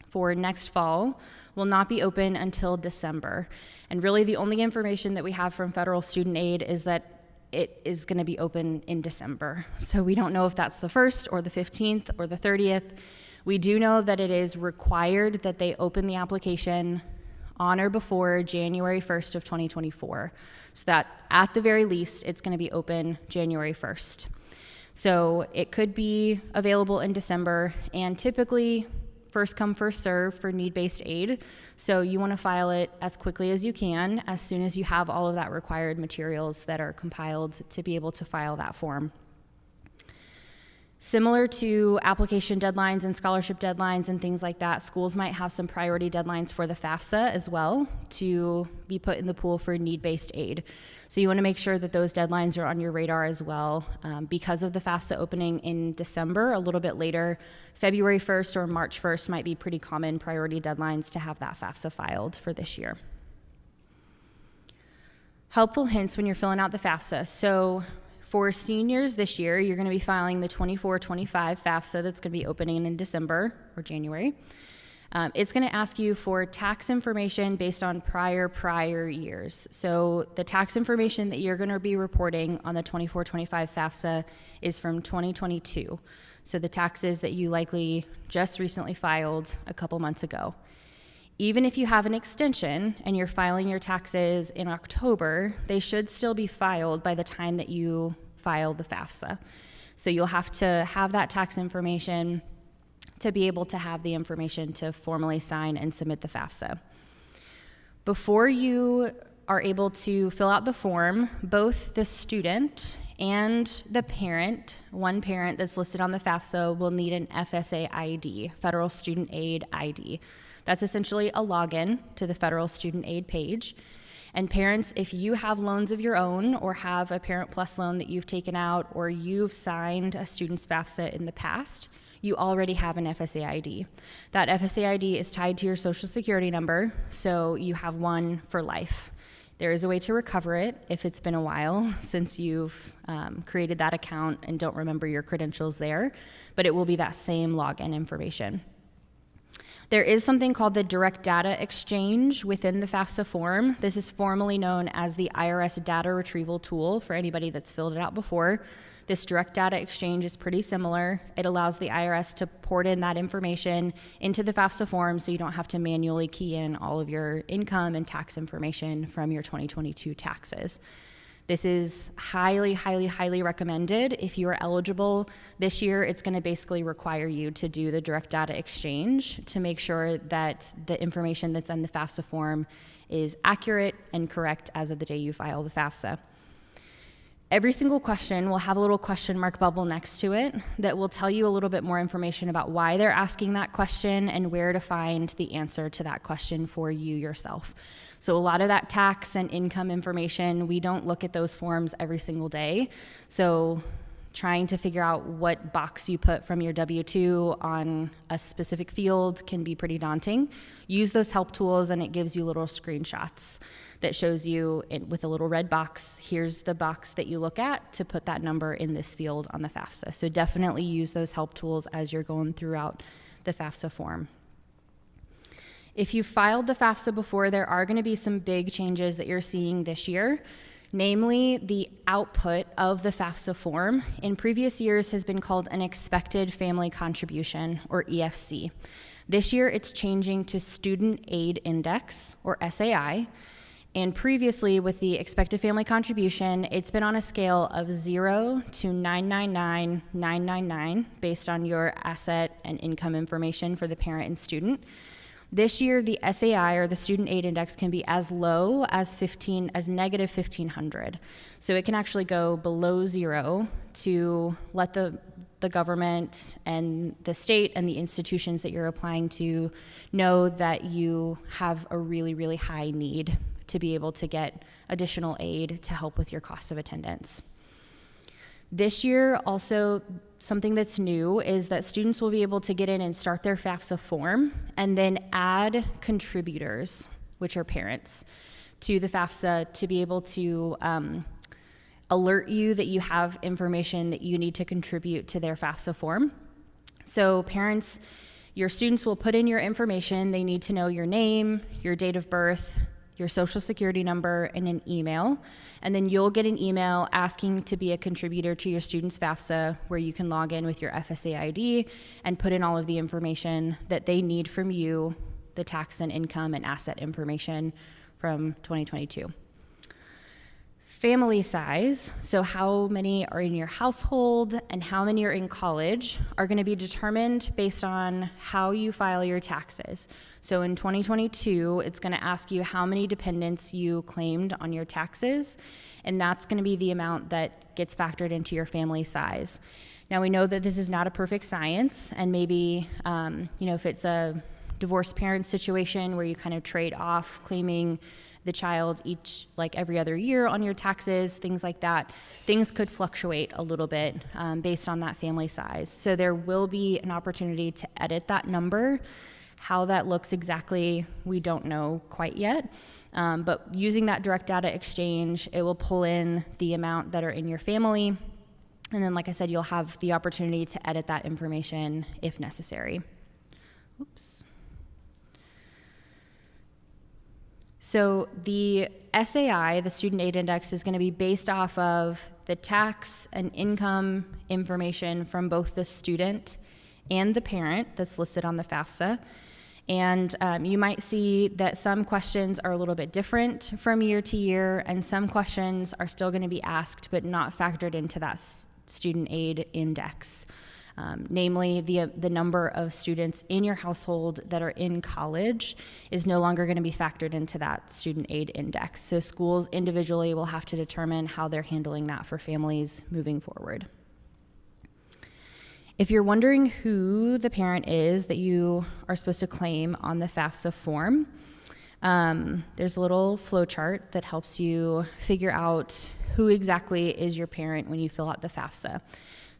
for next fall will not be open until December. And really the only information that we have from federal student aid is that it is going to be open in December. So we don't know if that's the 1st or the 15th or the 30th. We do know that it is required that they open the application on or before January 1st of 2024. So that at the very least, it's going to be open January 1st. So it could be available in December, and typically first come, first serve for need-based aid. So you want to file it as quickly as you can, as soon as you have all of that required materials that are compiled to be able to file that form. Similar to application deadlines and scholarship deadlines and things like that, schools might have some priority deadlines for the FAFSA as well to be put in the pool for need-based aid. So you want to make sure that those deadlines are on your radar as well. Because of the FAFSA opening in December, a little bit later, February 1st or March 1st might be pretty common priority deadlines to have that FAFSA filed for this year. Helpful hints when you're filling out the FAFSA. So for seniors this year, you're going to be filing the 24-25 FAFSA that's going to be opening in December or January. It's going to ask you for tax information based on prior years. So the tax information that you're going to be reporting on the 24-25 FAFSA is from 2022. So the taxes that you likely just recently filed a couple months ago. Even if you have an extension and you're filing your taxes in October, they should still be filed by the time that you file the FAFSA. So you'll have to have that tax information to be able to have the information to formally sign and submit the FAFSA. Before you are able to fill out the form, both the student and the parent, one parent that's listed on the FAFSA, will need an FSA ID, Federal Student Aid ID. That's essentially a login to the Federal Student Aid page. And parents, if you have loans of your own or have a Parent Plus loan that you've taken out or you've signed a student's FAFSA in the past, you already have an FSA ID. That FSA ID is tied to your Social Security number, so you have one for life. There is a way to recover it if it's been a while since you've created that account and don't remember your credentials there, but it will be that same login information. There is something called the Direct Data Exchange within the FAFSA form. This is formally known as the IRS Data Retrieval Tool for anybody that's filled it out before. This Direct Data Exchange is pretty similar. It allows the IRS to port in that information into the FAFSA form so you don't have to manually key in all of your income and tax information from your 2022 taxes. This is highly, highly, highly recommended. If you are eligible this year, it's going to basically require you to do the Direct Data Exchange to make sure that the information that's in the FAFSA form is accurate and correct as of the day you file the FAFSA. Every single question will have a little question mark bubble next to it that will tell you a little bit more information about why they're asking that question and where to find the answer to that question for you yourself. So a lot of that tax and income information, we don't look at those forms every single day. So trying to figure out what box you put from your W-2 on a specific field can be pretty daunting. Use those help tools and it gives you little screenshots that shows you with a little red box, here's the box that you look at to put that number in this field on the FAFSA. So definitely use those help tools as you're going throughout the FAFSA form. If you filed the FAFSA before, there are going to be some big changes that you're seeing this year. Namely, the output of the FAFSA form in previous years has been called an expected family contribution, or EFC. This year, it's changing to Student Aid Index, or SAI, And previously, with the expected family contribution, it's been on a scale of 0 to 999,999 based on your asset and income information for the parent and student. This year, the SAI, or the Student Aid Index, can be as low as negative 1,500. So it can actually go below 0 to let the government and the state and the institutions that you're applying to know that you have a really, really high need to be able to get additional aid to help with your cost of attendance. This year, also, something that's new is that students will be able to get in and start their FAFSA form and then add contributors, which are parents, to the FAFSA to be able to alert you that you have information that you need to contribute to their FAFSA form. So parents, your students will put in your information. They need to know your name, your date of birth, your social security number, and an email. And then you'll get an email asking to be a contributor to your student's FAFSA, where you can log in with your FSA ID and put in all of the information that they need from you, the tax and income and asset information from 2022. Family size, so how many are in your household and how many are in college, are going to be determined based on how you file your taxes. So in 2022, it's going to ask you how many dependents you claimed on your taxes, and that's going to be the amount that gets factored into your family size. Now, we know that this is not a perfect science, and maybe, if it's a divorced parent situation where you kind of trade off claiming the child every other year on your taxes, things like that, things could fluctuate a little bit based on that family size. So there will be an opportunity to edit that number. How that looks exactly, we don't know quite yet. But using that direct data exchange, it will pull in the amount that are in your family. And then, like I said, you'll have the opportunity to edit that information if necessary. Oops. So the SAI, the Student Aid Index, is going to be based off of the tax and income information from both the student and the parent that's listed on the FAFSA. And you might see that some questions are a little bit different from year to year, and some questions are still going to be asked but not factored into that Student Aid Index. Namely, the number of students in your household that are in college is no longer going to be factored into that Student Aid Index. So schools individually will have to determine how they're handling that for families moving forward. If you're wondering who the parent is that you are supposed to claim on the FAFSA form, there's a little flow chart that helps you figure out who exactly is your parent when you fill out the FAFSA.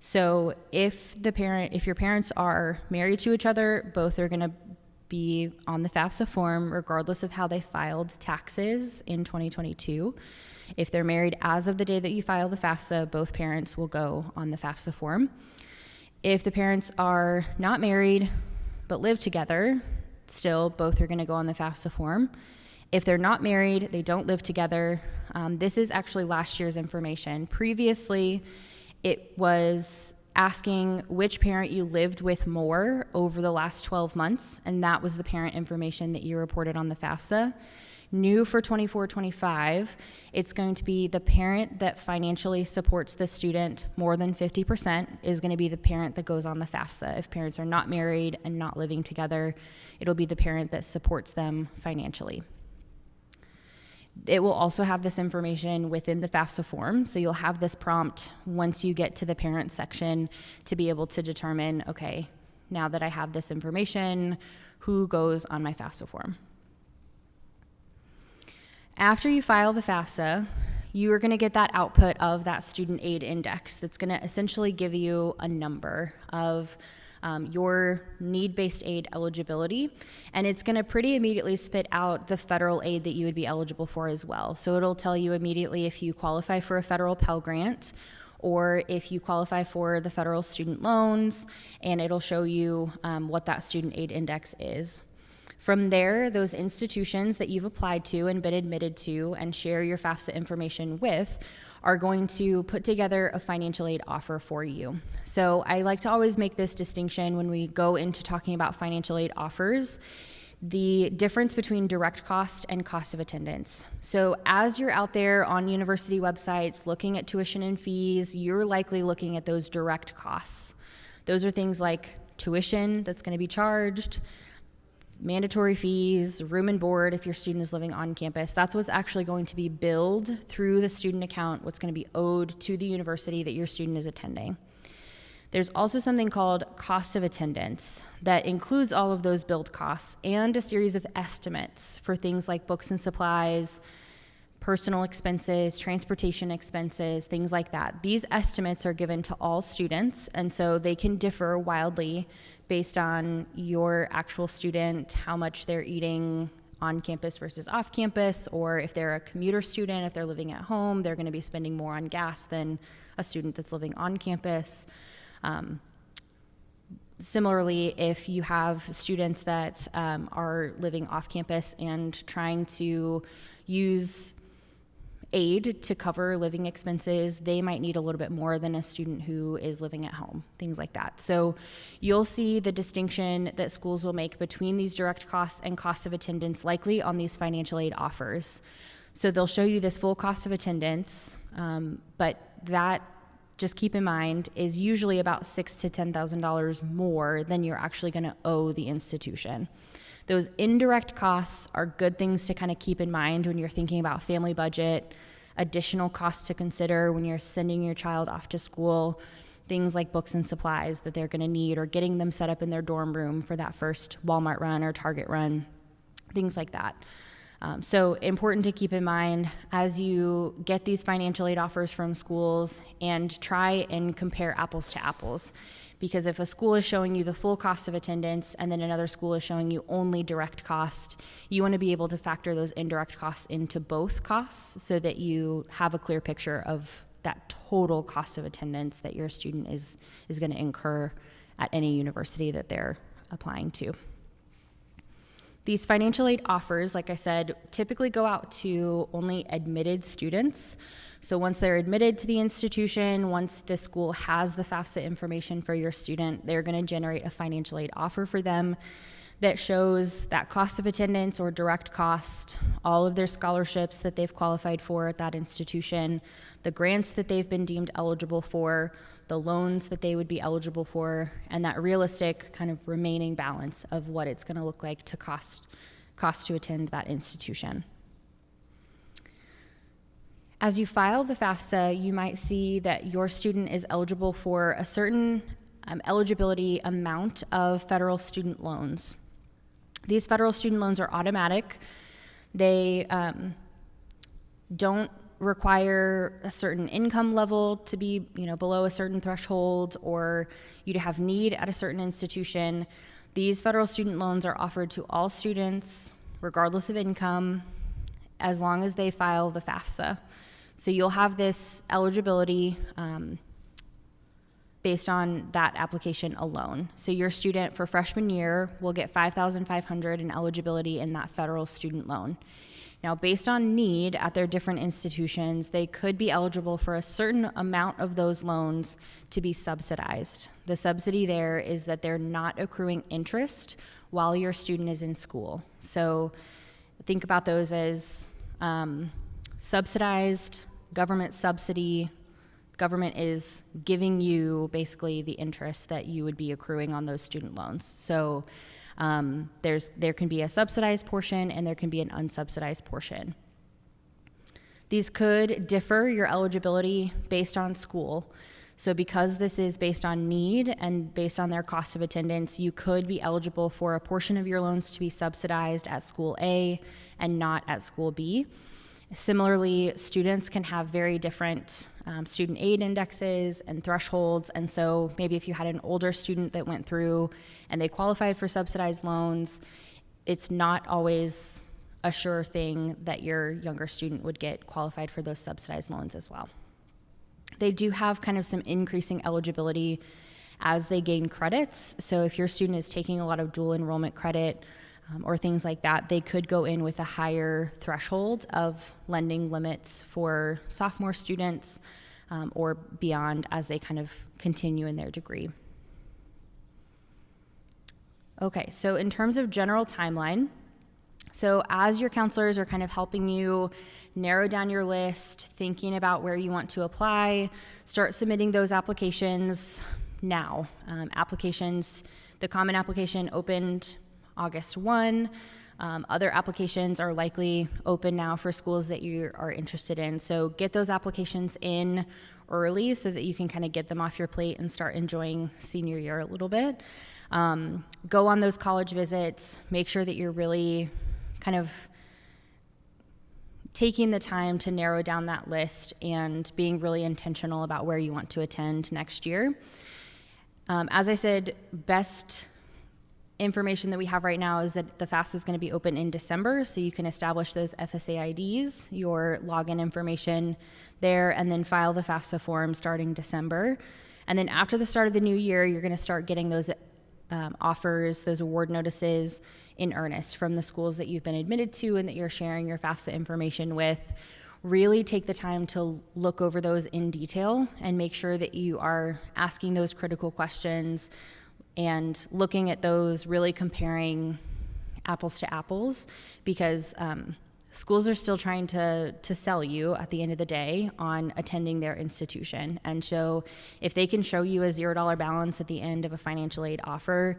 So if your parents are married to each other, both are going to be on the FAFSA form regardless of how they filed taxes in 2022. If they're married as of the day that you file the FAFSA, both parents will go on the FAFSA form. If the parents are not married but live together, still both are going to go on the FAFSA form. If they're not married, they don't live together, this is actually last year's information. Previously, it was asking which parent you lived with more over the last 12 months, and that was the parent information that you reported on the FAFSA. New for 24-25, it's going to be the parent that financially supports the student more than 50% is going to be the parent that goes on the FAFSA. If parents are not married and not living together, it'll be the parent that supports them financially. It will also have this information within the FAFSA form, so you'll have this prompt once you get to the parent section to be able to determine, okay, now that I have this information, who goes on my FAFSA form? After you file the FAFSA, you are going to get that output of that Student Aid Index that's going to essentially give you a number of your need-based aid eligibility, and it's going to pretty immediately spit out the federal aid that you would be eligible for as well. So it'll tell you immediately if you qualify for a federal Pell Grant or if you qualify for the federal student loans, and it'll show you what that Student Aid Index is. From there, those institutions that you've applied to and been admitted to and share your FAFSA information with are going to put together a financial aid offer for you. So I like to always make this distinction when we go into talking about financial aid offers. the difference between direct cost and cost of attendance. So as you're out there on university websites looking at tuition and fees, you're likely looking at those direct costs. Those are things like tuition that's going to be charged, mandatory fees, room and board if your student is living on campus. That's what's actually going to be billed through the student account, what's going to be owed to the university that your student is attending. There's also something called cost of attendance that includes all of those billed costs and a series of estimates for things like books and supplies, personal expenses, transportation expenses, things like that. These estimates are given to all students, and so they can differ wildly based on your actual student, how much they're eating on campus versus off campus, or if they're a commuter student, if they're living at home, they're going to be spending more on gas than a student that's living on campus. Similarly, if you have students that are living off campus and trying to use aid to cover living expenses, they might need a little bit more than a student who is living at home, things like that. So you'll see the distinction that schools will make between these direct costs and costs of attendance likely on these financial aid offers. So they'll show you this full cost of attendance, but that, just keep in mind, is usually about $6,000 to $10,000 more than you're actually going to owe the institution. Those indirect costs are good things to kind of keep in mind when you're thinking about family budget, additional costs to consider when you're sending your child off to school, things like books and supplies that they're going to need, or getting them set up in their dorm room for that first Walmart run or Target run, things like that. So important to keep in mind as you get these financial aid offers from schools, and try and compare apples to apples. Because if a school is showing you the full cost of attendance and then another school is showing you only direct cost, you want to be able to factor those indirect costs into both costs so that you have a clear picture of that total cost of attendance that your student is going to incur at any university that they're applying to. These financial aid offers, like I said, typically go out to only admitted students. So once they're admitted to the institution, once the school has the FAFSA information for your student, they're going to generate a financial aid offer for them that shows that cost of attendance or direct cost, all of their scholarships that they've qualified for at that institution, the grants that they've been deemed eligible for, the loans that they would be eligible for, and that realistic kind of remaining balance of what it's going to look like to cost to attend that institution. As you file the FAFSA, you might see that your student is eligible for a certain eligibility amount of federal student loans. These federal student loans are automatic. They don't require a certain income level to be, below a certain threshold, or you to have need at a certain institution. These federal student loans are offered to all students, regardless of income, as long as they file the FAFSA. So you'll have this eligibility based on that application alone. So your student for freshman year will get $5,500 in eligibility in that federal student loan. Now, based on need at their different institutions, they could be eligible for a certain amount of those loans to be subsidized. The subsidy there is that they're not accruing interest while your student is in school. So think about those as subsidized, government subsidy. Government is giving you basically the interest that you would be accruing on those student loans. So there can be a subsidized portion and there can be an unsubsidized portion. These could differ your eligibility based on school. So because this is based on need and based on their cost of attendance, you could be eligible for a portion of your loans to be subsidized at school A and not at school B. Similarly, students can have very different student aid indexes and thresholds, and so maybe if you had an older student that went through and they qualified for subsidized loans, it's not always a sure thing that your younger student would get qualified for those subsidized loans as well. They do have kind of some increasing eligibility as they gain credits, so if your student is taking a lot of dual enrollment credit, or things like that, they could go in with a higher threshold of lending limits for sophomore students or beyond as they kind of continue in their degree. Okay, so in terms of general timeline, so as your counselors are kind of helping you narrow down your list, thinking about where you want to apply, start submitting those applications now. Applications, the common application opened August 1. Other applications are likely open now for schools that you are interested in. So get those applications in early so that you can kind of get them off your plate and start enjoying senior year a little bit. Go on those college visits, make sure that you're really kind of taking the time to narrow down that list and being really intentional about where you want to attend next year. As I said, best information that we have right now is that the FAFSA is going to be open in December, so you can establish those FSA IDs, your login information there, and then file the FAFSA form starting December. And then after the start of the new year, you're going to start getting those offers, those award notices in earnest from the schools that you've been admitted to and that you're sharing your FAFSA information with. Really take the time to look over those in detail and make sure that you are asking those critical questions and looking at those, really comparing apples to apples, because schools are still trying to sell you at the end of the day on attending their institution. And so if they can show you a $0 balance at the end of a financial aid offer,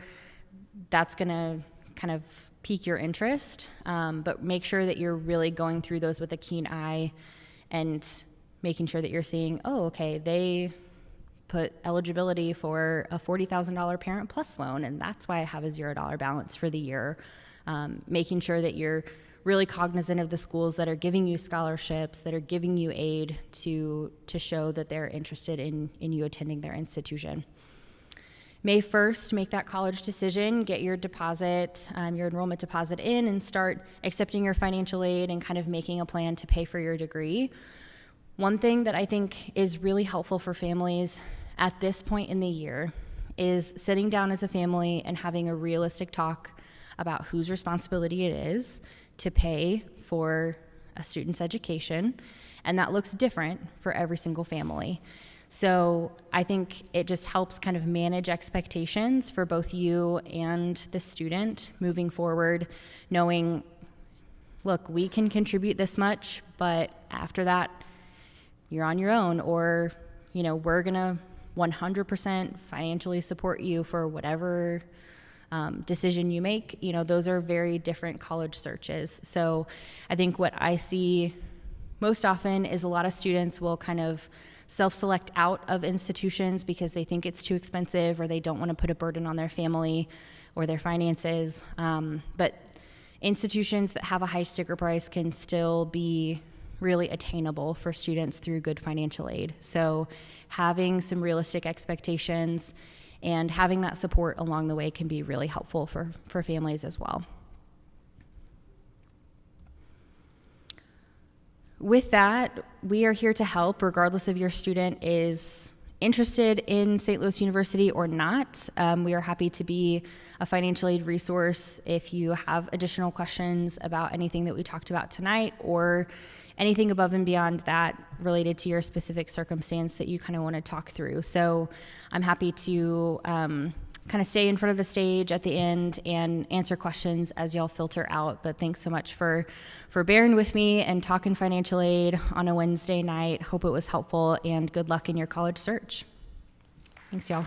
that's going to kind of pique your interest, but make sure that you're really going through those with a keen eye and making sure that you're seeing, oh, okay, they put eligibility for a $40,000 Parent Plus loan, and that's why I have a $0 balance for the year. Making sure that you're really cognizant of the schools that are giving you scholarships, that are giving you aid to show that they're interested in you attending their institution. May 1st, make that college decision, get your deposit, your enrollment deposit in, and start accepting your financial aid and kind of making a plan to pay for your degree. One thing that I think is really helpful for families at this point in the year is sitting down as a family and having a realistic talk about whose responsibility it is to pay for a student's education, and that looks different for every single family. So I think it just helps kind of manage expectations for both you and the student moving forward, knowing, look, we can contribute this much, but after that, you're on your own, or, you know, we're gonna 100% financially support you for whatever decision you make. You know, those are very different college searches. So I think what I see most often is a lot of students will kind of self-select out of institutions because they think it's too expensive or they don't want to put a burden on their family or their finances. But institutions that have a high sticker price can still be really attainable for students through good financial aid. So having some realistic expectations and having that support along the way can be really helpful for families as well. With that, we are here to help regardless if your student is interested in St. Louis University or not. We are happy to be a financial aid resource if you have additional questions about anything that we talked about tonight or anything above and beyond that related to your specific circumstance that you kind of want to talk through. So I'm happy to kind of stay in front of the stage at the end and answer questions as y'all filter out. But thanks so much for bearing with me and talking financial aid on a Wednesday night. Hope it was helpful, and good luck in your college search. Thanks, y'all.